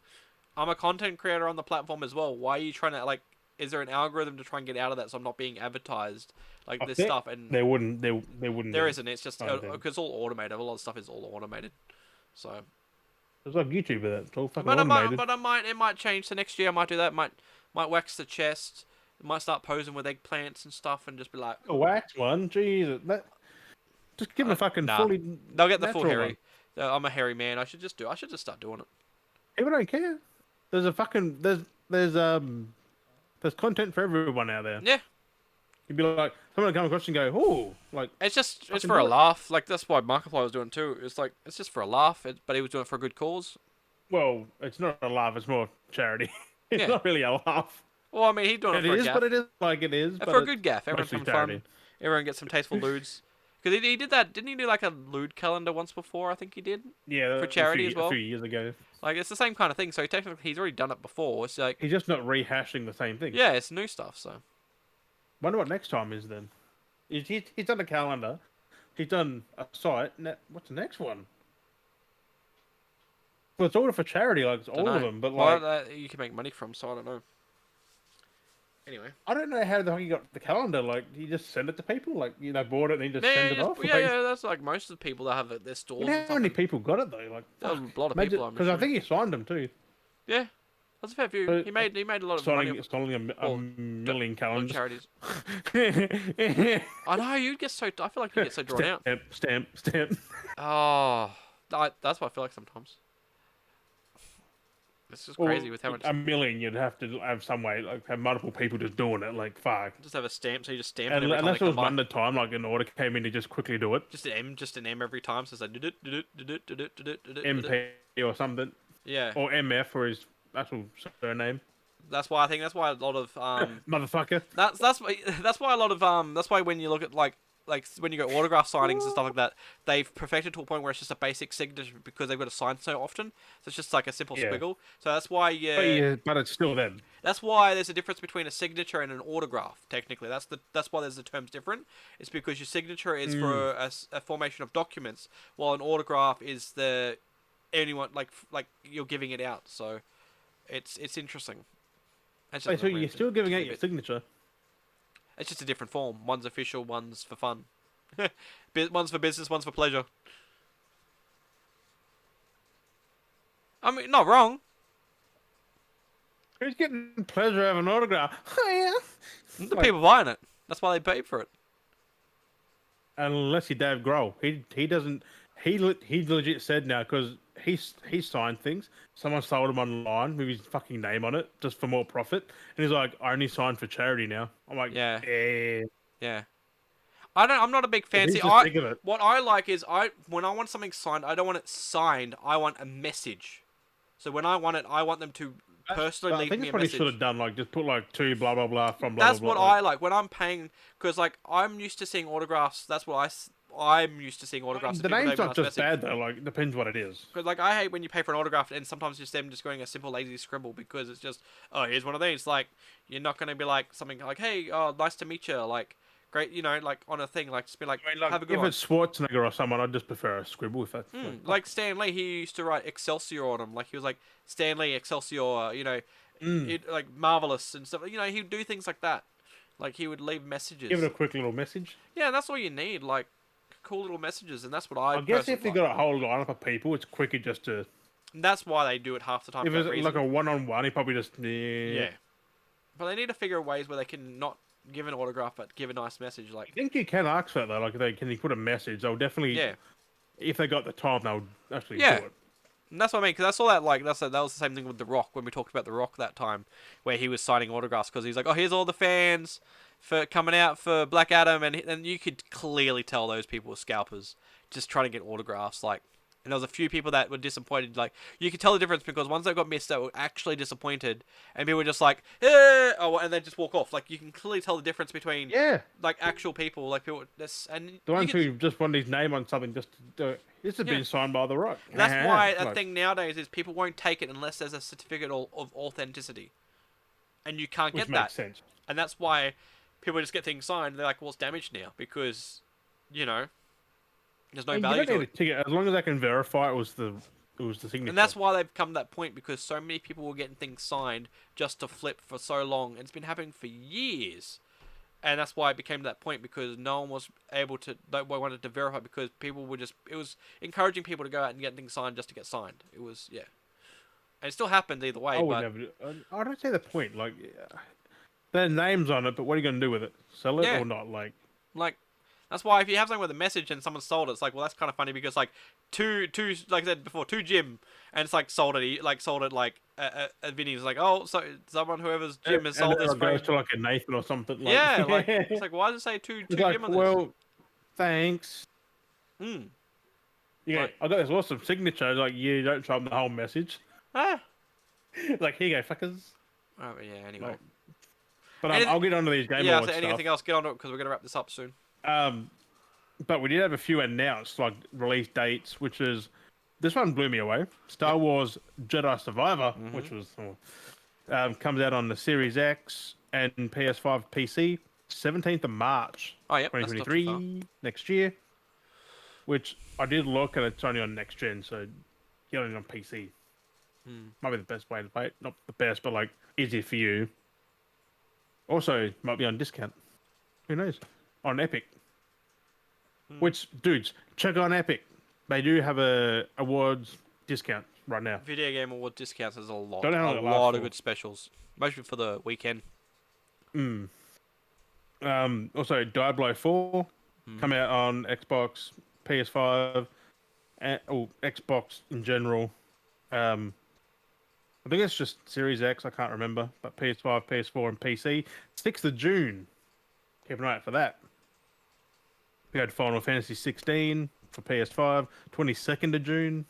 I'm a content creator on the platform as well. Why are you trying to, like, is there an algorithm to try and get out of that so I'm not being advertised? Like, this stuff. And There wouldn't. There isn't. It's just, because it's all automated. A lot of stuff is all automated. So. It's like YouTube, but it's all fucking automated. It might change. So next year I might do that. Might wax the chest. Might start posing with eggplants and stuff and just be like... A wax one? Jesus. Just give them a fucking fully... They'll get the full hairy. I'm a hairy man. I should just start doing it. People don't care. There's a fucking... There's There's content for everyone out there. Yeah, You'd be like, someone would come across and go, "Oh, like it's fucking for a do it." laugh. Like that's why Markiplier was doing it too. It's like it's just for a laugh, but he was doing it for a good cause. Well, it's not a laugh; it's more charity. It's Yeah. not really a laugh. Well, I mean, he's doing it It for a is, but gaff, it is like it is, but for a it's good gaff. Everyone's mostly having charity. fun. Everyone gets some tasteful lewds. Because he did that, didn't he do like a lewd calendar once before? I think he did Yeah, for charity as a well. few years ago. Like it's the same kind of thing. So technically, he's already done it before. It's like He's just not rehashing the same thing. yeah, it's new stuff. So Wonder what next time is then. He's done a calendar. He's done a site. What's the next one? Well, it's all for charity, like it's don't all of know. them. But Well, like, you can make money from. So I don't know. Anyway. I don't know how the hell he got the calendar. Like, he just send it to people. Like, bought it and he just send it off. Yeah, Like, yeah, that's like most of the people that have it, their stores. you know And how stuff. many people got it though? Like, A lot of people. because I think he signed them too. Yeah, that's a fair few. So, He made a lot of money Selling a Well, million on calendars. charities. I know you get so. I feel like you get so drawn out. Stamp. Oh, that's what I feel like sometimes. It's just crazy with how much. A million, you'd have to have some way, like have multiple people just doing it. Like, fuck. Just have a stamp, so you just stamp it And every time unless they it was come by. one at a time, like an order came in to just quickly do it. Just an M every time. So it's like MP or something. Yeah, Or MF for his actual surname. that's why a lot of Motherfucker. that's why a lot of that's why when you look at like when you go autograph signings and stuff like that, they've perfected to a point where it's just a basic signature because they've got to sign so often. So it's just like a simple Yeah. squiggle. So that's why But it's still them. that's why there's a difference between a signature and an autograph. Technically, that's why there's the terms different. It's because your signature is for a formation of documents, while an autograph is the anyone like you're giving it out. So it's interesting. It's Wait, just so a you're weird still giving just out a your bit- signature? It's just a different form. One's official, one's for fun. One's for business, one's for pleasure. I mean, not wrong. Who's getting pleasure of an autograph? Oh, yeah. The Like, people buying it. That's why they paid for it. unless you're Dave Grohl. He doesn't. He legit said now because he signed things. Someone sold him online with his fucking name on it just for more profit, and he's like, I only signed for charity now. I'm like, Yeah. eh. Yeah. I'm not a big fan. He's See, just sick of it. what I like is when I want something signed, I don't want it signed. I want a message. So when I want it, I want them to personally I leave think me that's a what he message. should have done. Like, just put like two blah blah blah from blah That's blah what blah. I like when I'm paying because like I'm used to seeing autographs. That's what I'm used to seeing autographs. The name's not just bad though. Like, it depends what it is. Because like I hate when you pay for an autograph and sometimes just them just going a simple lazy scribble because it's just here's one of these. Like you're not gonna be like something like hey nice to meet you like great like on a thing like just be like, I mean, like have a good if one. it's Schwarzenegger or someone, I'd just prefer a scribble if that's Like Stan Lee, he used to write Excelsior on them. Like he was like Stan Lee Excelsior, like marvelous and stuff. He'd do things like that. Like he would leave messages. give it a quick little message. Yeah, that's all you need. Like cool little messages, and that's what I. I guess personally if you like. got a whole lineup of people, it's quicker just to. And that's why they do it half the time. If For it's that reason. like a one-on-one, he probably just Yeah. But they need to figure ways where they can not give an autograph, but give a nice message. I Like think you can ask for that though. Like, can you put a message? They'll definitely. yeah, If they got the time, they'll actually Yeah. do it. and that's what I mean. Because I saw that that was the same thing with The Rock when we talked about The Rock that time, where he was signing autographs because he's like, oh, here's all the fans for coming out for Black Adam, and you could clearly tell those people were scalpers just trying to get autographs. Like, and there was a few people that were disappointed. Like, you could tell the difference because ones that got missed that were actually disappointed, and people were just like, and then just walk off. Like, you can clearly tell the difference between Yeah. like actual people, like people. And The ones who just want his name on something just to do it. This has Yeah. been signed by The Rock. that's why a Like, thing nowadays is people won't take it unless there's a certificate of authenticity, and you can't which get makes that. sense. And that's why people just get things signed. They're like, well, it's damaged now because, there's no You value don't to need it. a ticket as long as I can verify it was the signature. And that's why they've come to that point because so many people were getting things signed just to flip for so long. And it's been happening for years. And that's why it became to that point because no one was able to, wanted to verify because people were just, it was encouraging people to go out and get things signed just to get signed. It was, yeah. And it still happens either way, I would but never. I don't see the point. Like, their name's on it, but what are you going to do with it? Sell it Yeah. or not? Like, that's why if you have something with a message and someone sold it, it's like, well, that's kind of funny because like two like I said before, two Jim, and it's like sold it like Vinny's like, oh, so someone whoever's gym has And sold then this it goes phone. to like a Nathan or something. Like, Yeah, like it's it's like, why does it say two like, gym on this? well, thanks. Hmm. Yeah, Like, I got this awesome signature. Like, you don't show them the whole message. ah. Like, here you go, fuckers. Oh yeah. Anyway. Like, but Anything, I'll get onto these Game yeah. Awards So stuff. anything else? Get on to it because we're gonna wrap this up soon. Um, but we did have a few announced, like release dates, which is this one blew me away. Yep. Star Wars Jedi Survivor, Mhm. which was comes out on the Series X and PS5, PC, 17th of March, Oh, yep. That's not too far. 2023, next year. Which I did look, and it's only on next gen, so getting it on PC Hmm. might be the best way to play it. Not the best, but like easier for you. Also, might be on discount. Who knows? On Epic. Hmm. Which, dudes, check on Epic. They do have a awards discount right now. Video Game Award discounts is a lot. Don't know how A long it lasts lot of for. good specials, mostly for the weekend. Mm. Also, Diablo 4 Hmm. come out on Xbox, PS5, and Xbox in general. Um, I think it's just Series X. I can't remember, but PS5, PS4, and PC. 6th of June. Keep an eye out for that. We had Final Fantasy 16 for PS5. 22nd of June.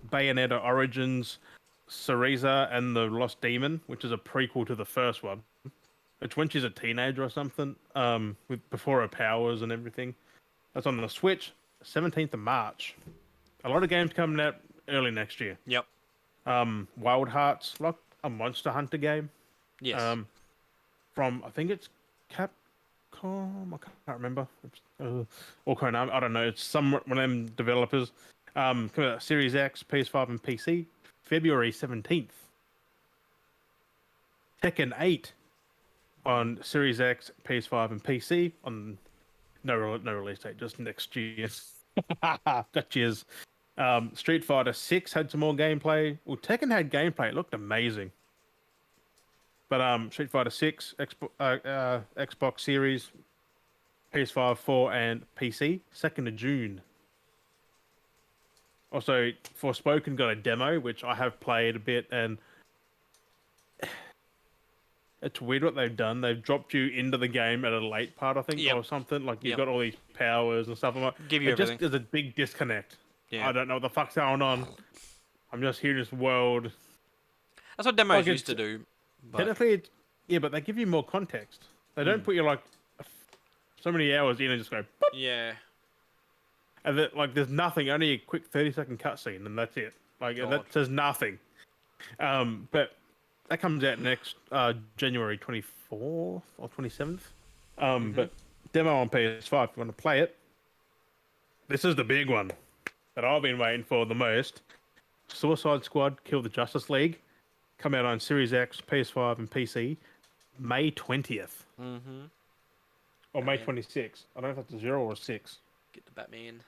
Bayonetta Origins, Cereza and the Lost Demon, which is a prequel to the first one. It's when she's a teenager or something, with before her powers and everything. That's on the Switch, 17th of March. A lot of games coming out early next year. Yep. Wild Hearts, like a Monster Hunter game. Yes. From I think it's Capcom. I can't remember. Or Konami. I don't know. It's some one of them developers. Coming out Series X, PS5, and PC, February 17th. Tekken 8 on Series X, PS5, and PC on no release date, just next year. Got cheers. Street Fighter 6 had some more gameplay. Well, Tekken had gameplay. It looked amazing. But Street Fighter 6, Xbox Series, PS5, 4, and PC, 2nd of June. Also, Forspoken got a demo, which I have played a bit, and it's weird what they've done. They've dropped you into the game at a late part, I think, Yep. or something. Like, you've Yep. got all these powers and stuff. I'm like, Give you it just everything. is a big disconnect. Yeah. I don't know what the fuck's going on. I'm just here in this world. That's what demos Like, used it's to do. But technically, yeah, but they give you more context. They don't put you like so many hours in and just go, boop, yeah. and that, like there's nothing, only a quick 30-second cutscene, and that's it. Like God. that says nothing. But that comes out next January 24th or 27th. But demo on PS5 if you want to play it. This is the big one that I've been waiting for the most. Suicide Squad Kill the Justice League come out on Series X, PS5, and PC May 20th. Mm-hmm. Or May Batman. 26th. I don't know if that's a 0 or a 6. Get the Batman.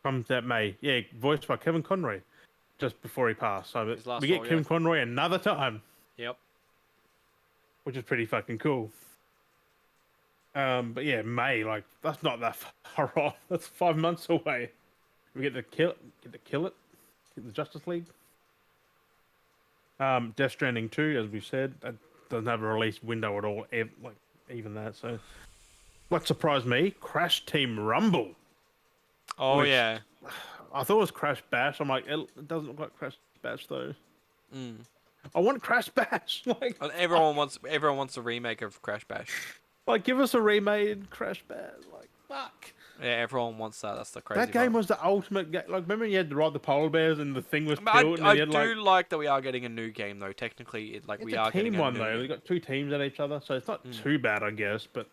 Comes that May. Yeah, voiced by Kevin Conroy just before he passed. So His last we get role, Kevin yeah. Conroy another time, Yep. which is pretty fucking cool. But yeah, May, like, that's not that far off. That's 5 months away. We get to kill it. Get the Justice League. Death Stranding 2, as we said, that doesn't have a release window at all. Like, even that. So, what surprised me? Crash Team Rumble. Oh Which- yeah. I thought it was Crash Bash. I'm like, it doesn't look like Crash Bash though. Mm. I want Crash Bash. And everyone wants a remake of Crash Bash. Like, give us a remade Crash Bash. Like, fuck. Yeah, everyone wants that. That's the crazy. That game part. was the ultimate game. Like, remember you had to ride the polar bears and the thing was But built, and I you had do like like that we are getting a new game though. Technically, it's we a are getting team a one new though. game. They got two teams at each other, so it's not too bad, I guess. But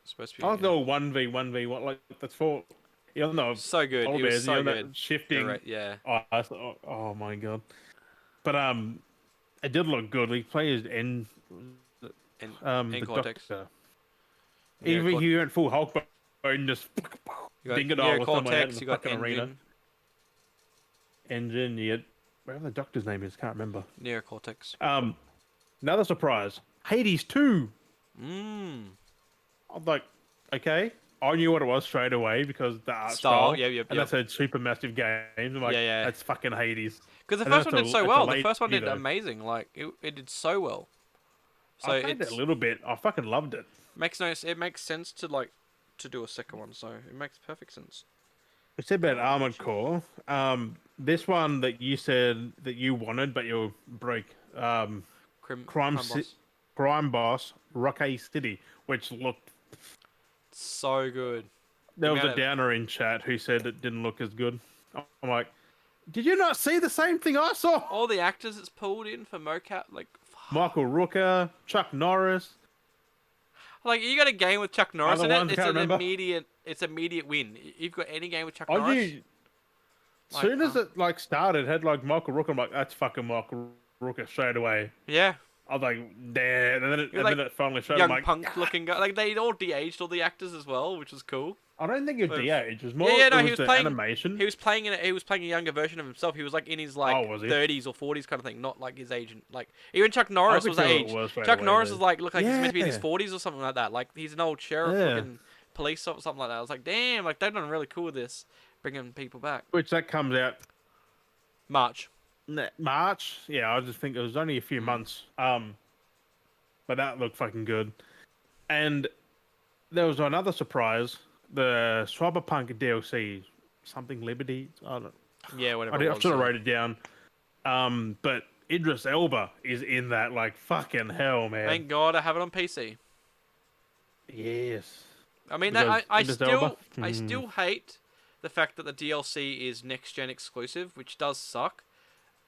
It's supposed to be I like the 1v1v1 like that's for you know so good. polar It was bears, so you know, good. that shifting. Right, yeah. Oh my god. But it did look good. We played And the Cortex. Doctor. Yeah, Even he went full Hulk mode and just You got ding it all with someone out in Cortex. the You got fucking arena. Engine. Engine, yeah. Whatever the Doctor's name is, can't remember. Cortex. Another surprise. Hades 2. Mmm. I'm like, okay. I knew what it was straight away because the art Style, style, yep, yep, and yep. that said super massive games. I'm like, Yeah, yeah. that's fucking Hades. Because the And then first one did so it's a well. The late first one did though. amazing. Like it did so well. I So played it a little bit. I fucking loved it. it makes sense to like to do a second one. So it makes perfect sense. It's about Armored Gee. Core. This one that you said that you wanted, but you'll break. Crime Crime Boss. Crime Boss Rocky City, which looked. So good. The There was a amount of downer in chat who said it didn't look as good. I'm like, did you not see the same thing I saw? all the actors it's pulled in for mocap, Michael Rooker, Chuck Norris, like you got a game with Chuck Norris other in it, ones I can't remember. it's immediate win. You've got any game with Chuck I Norris, knew. like, Soon as it like started, had like Michael Rooker. I'm like, that's fucking Michael Rooker straight away. yeah, I was like, damn. you're Then like it finally showed. I'm young like, punk looking guy. Like they all de-aged all the actors as well, which was cool. I don't think it was With- DH. It was more. Yeah, yeah, It no, was the animation. He was playing he was playing a younger version of himself. He was like in his like Oh, was he? 30s or 40s kind of thing, not like his age. Like even Chuck I Norris could was that tell it age. was straight Chuck away, Norris though. was like look like he's meant to be in his Yeah. 40s or something like that. Like he's an old sheriff, Yeah. looking police or something like that. I was like, damn, like they've done really cool with this, bringing people back. Which that comes out March. March. Yeah, I just think it was only a few Hmm. months. But that looked fucking good. And there was another surprise: the Cyberpunk DLC, something Liberty. I don't. Yeah, whatever. I it was, should have yeah. wrote it down. But Idris Elba is in that. Like fucking hell, man. Thank God I have it on PC. Yes. I mean, Because I Idris Elba? still hate the fact that the DLC is next gen exclusive, which does suck.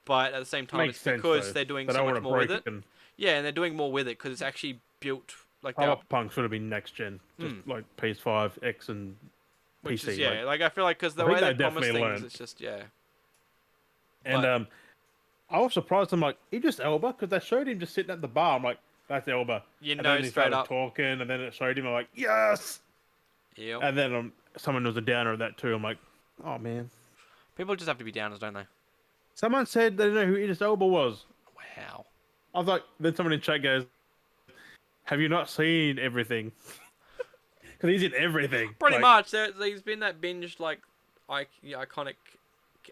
But at the same time, Makes it's sense, because though. they're doing They so don't much want to more with break it. it. Yeah, and they're doing more with it because it's actually built like they're Cyberpunk should have been next gen, just like PS5, X, and which PC. is yeah. Like I feel like because the I think way they they promise definitely things, learned. it's just yeah. And But- I was surprised. I'm like, Idris Elba, because they showed him just sitting at the bar. I'm like, that's Elba. You And know then he straight started up. talking, and then it showed him. I'm like, yes. Yep. And then someone was a downer of that too. I'm like, oh man. People just have to be downers, don't they? Someone said they didn't know who Idris Elba was. Wow. I was like, then someone in chat goes, have you not seen everything? Because he's in everything. Pretty Like, much. He's been that binged like iconic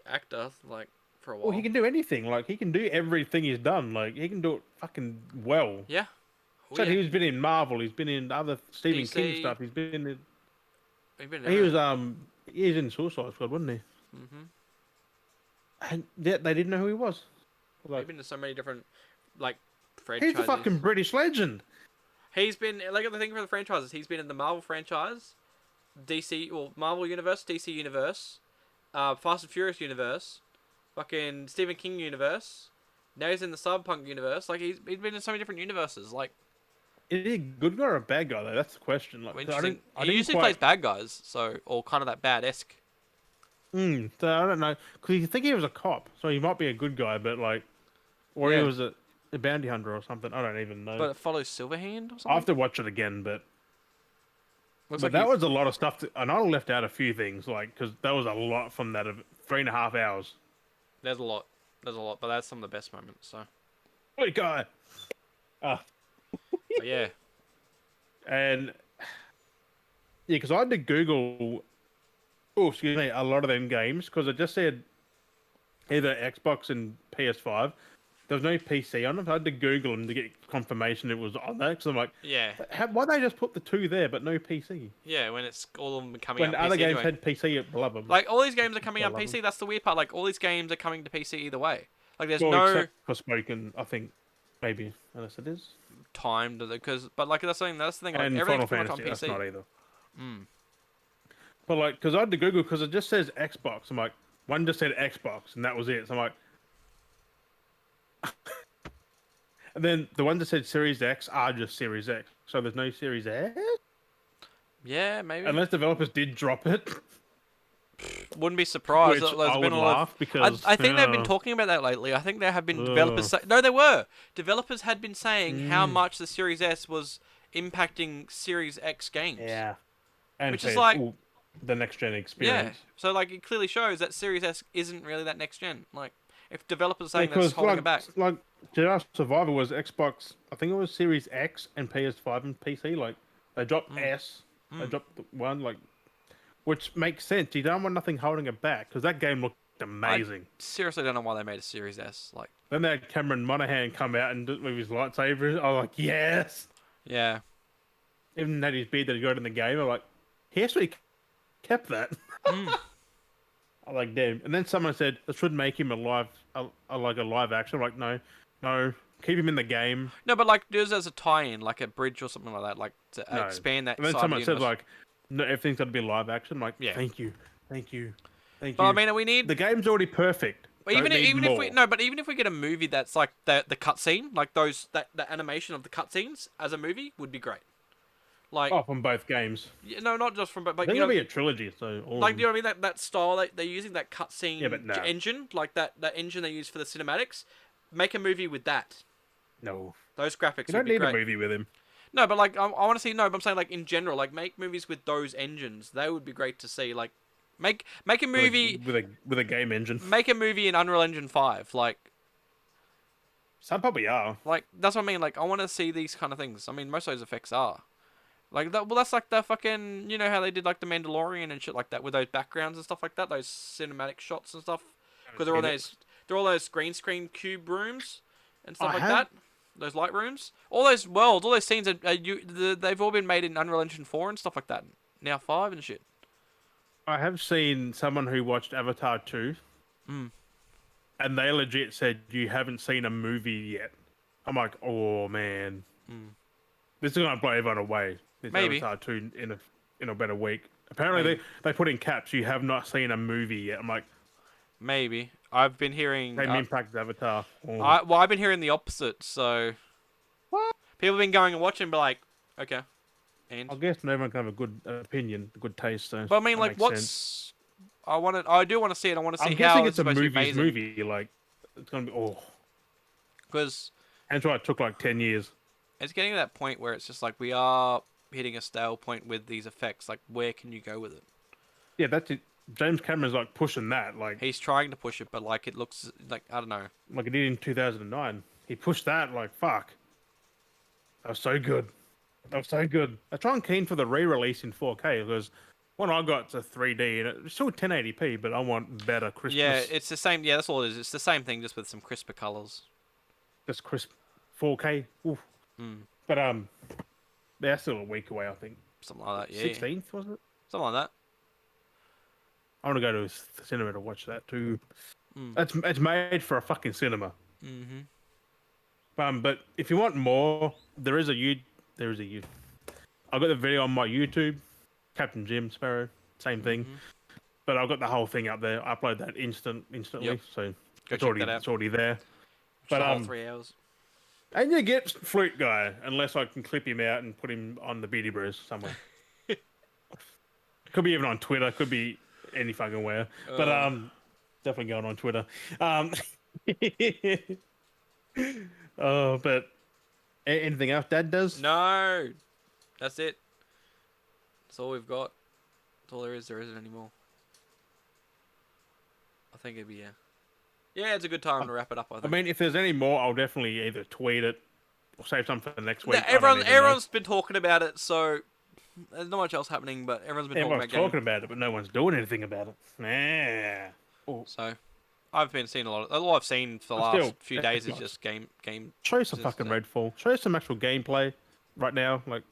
actor like for a while. Well, he can do anything. Like he can do everything he's done. Like he can do it fucking well. Yeah. Oh, So yeah. he's been in Marvel. He's been in other Stephen DC. King stuff. He's been in. He's been He was he's in Suicide Squad, wasn't he? Mhm. And they didn't know who he was. He's Like, been in so many different like franchises. he's a fucking British legend. He's been like the thing for the franchises. He's been in the Marvel franchise, DC or Marvel universe, DC universe, Fast and Furious universe, fucking Stephen King universe. Now he's in the Cyberpunk universe. Like he's been in so many different universes. Like Is he a good guy or a bad guy though? That's the question. Like, interesting. I He didn't usually plays bad guys, so or kind of that bad-esque. So I don't know because you think he was a cop, so he might be a good guy, but like, or Yeah. he was a bounty hunter or something. I don't even know. But it follows Silverhand or something. I'll have to watch it again, but Looks but like that he- was a lot of stuff. And I left out a few things, like because that was a lot from that of 3.5 hours. There's a lot. There's a lot, but that's some of the best moments. So, What guy? but yeah. And yeah, because I had to Google. Oh, excuse me, a lot of them games because it just said either Xbox and PS5. There was no PC on them. So I had to Google them to get confirmation it was on there. Because I'm like, Yeah. why they just put the two there but no PC? Yeah, when it's all of them coming When out other PC games anyway. had PC, blah blah. Like all these games are coming I out love PC. That's the weird part. Like all these games are coming to PC either way. Like there's well, no except for Spoken, I think maybe unless it is. time to because but like that's the thing. Like And everything's Final pretty much on Fantasy, that's PC. not either. Mm. But like, because I had to Google because it just says Xbox. I'm like, one just said Xbox, and that was it. So I'm like, and then the one that said Series X are just Series X. So there's no Series X Yeah, maybe. unless developers did drop it. Wouldn't be surprised. Which There's I been would a lot laugh of, because I think they've been yeah. talking about that lately. I think there have been developers. No, there were developers had been saying how much the Series S was impacting Series X games. Yeah, and Which is said, like- "Ooh, the next gen Yeah. experience. So like it clearly shows that Series S isn't really that next gen. Like if developers are saying Because that's holding like, it back. like Jedi Survivor was Xbox. I think it was Series X and PS5 and PC. Like they dropped S They dropped the one like, which makes sense. You don't want nothing holding it back because that game looked I amazing. seriously don't know why they made a Series S. Like, Then they had Cameron Monaghan come out and with his lightsaber. I was like, yes. yeah. Even had his beard that he got in the game. I'm like, he actually kept that. Mm. I like, damn. And then someone said they should make him like a live action. I'm like, no, no, keep him in the game. No, but like, do it as a tie-in, like a bridge or something like that, like to No. expand that And then side of the someone said universe. like, no, everything's got to be live action. I'm like, Yeah. thank you, thank you, thank But I you. mean, we need The game's already perfect. Don't need even if more. we no, but even if we get a movie that's like the cutscene, like those that animation of the cutscenes as a movie would be great. Like, Oh, from both games. no, not just from, but There's you gonna know, be a trilogy, so all like, of you know them. what I mean? That style they're using, that Yeah, cutscene but no, engine, like that engine they use for the cinematics. Make a movie with that. no. Those graphics You would don't be need a great. movie with him. No, but like I want to see no, but I'm saying like in general, like make movies with those engines. They would be great to see. Like make a movie With a game engine. make a movie in Unreal Engine 5. Some probably are. Like that's what I mean. Like I want to see these kind of things. I mean, most of those effects are. Like that. Well, that's like the fucking. You know how they did like the Mandalorian and shit like that with those backgrounds and stuff like that. Those cinematic shots and stuff. Because they're all those green screen cube rooms and stuff I like have that. Those light rooms. All those worlds, all those scenes they've all been made in Unreal Engine 4 and stuff like that. Now 5 and shit. I have seen someone who watched Avatar 2, Mm. and they legit said you haven't seen a movie yet. I'm like, oh man, this is gonna blow everyone away. This Maybe. Avatar 2 in a better week. Apparently they put in caps. You have not seen a movie yet. I'm like, Maybe. I've been hearing. same impact as Avatar. Oh. I've been hearing the opposite. So What? people have been going and watching, and be like, okay, and. I guess everyone can have a good opinion, a good taste. So But I mean, that like, makes what's sense. I do want to see it. I want to see I'm how guessing this it's is a supposed to be movie's amazing. movie. Like, it's gonna be Because Hence why it took like 10 years. it's getting to that point where it's just like we are hitting a stale point with these effects. Like, where can you go with it? Yeah, that's it. James Cameron's like pushing that, like He's trying to push it, but like it looks like I don't know. he did in 2009. He pushed that like fuck. That was so good. That was so good. I try and keen for the re-release in 4K because one I got's a 3D and it's still 1080p, but I want better crispness. Yeah, it's the same. Yeah, that's all it is. It's the same thing, just with some crisper colors. Just crisp 4K. Oof. Mm. But they're still a week away. I think Something like that. Yeah, 16th was it? something like that. I want to go to a cinema to watch that too. Mm. It's made for a fucking cinema. Mm-hmm. But if you want more, there is a I got the video on my YouTube, Captain Jim Sparrow, same thing. Mm-hmm. But I've got the whole thing up there. I upload that instantly, Yep. so Go it's check that out. already there. But But 3 hours. and you get Flute Guy unless I can clip him out and put him on the Beardy Bros somewhere. Could be even on Twitter. Could be any fucking where. But definitely going on Twitter. But anything else Dad does? No, that's it. That's all we've got. That's all there is. There isn't anymore. I think it'd be yeah. It's a good time to wrap it up. I I think. mean, if there's any more, I'll definitely either tweet it or save some for the next week. Everyone's been talking about it, so there's not much else happening. But Everyone's talking about it, but no one's doing anything about it. Nah. So, I've been seeing all I've seen for the last few days is just game. Show some fucking Redfall. Show some actual gameplay right now. Like,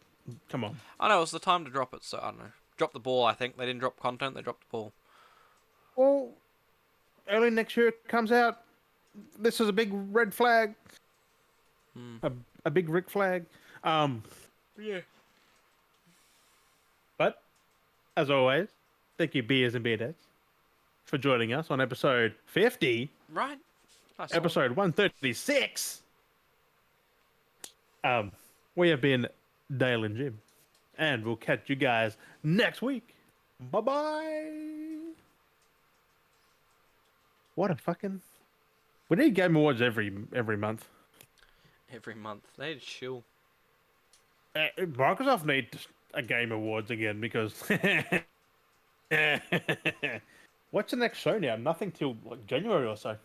come on. I know it's the time to drop it, so I don't know. Drop the ball. I think they didn't drop content. They dropped the ball. Well, early next year it comes out. This is a big red flag. A big Rick flag. Yeah. But as always, thank you, beers and beer dads, for joining us on episode 50. Right. Episode 136. We have been Dale and Jim, and we'll catch you guys next week. Bye bye. What a fucking. We need Game Awards every month. Every month. They need to chill. Microsoft needs a Game Awards again because. What's the next show now? Nothing till like January or so.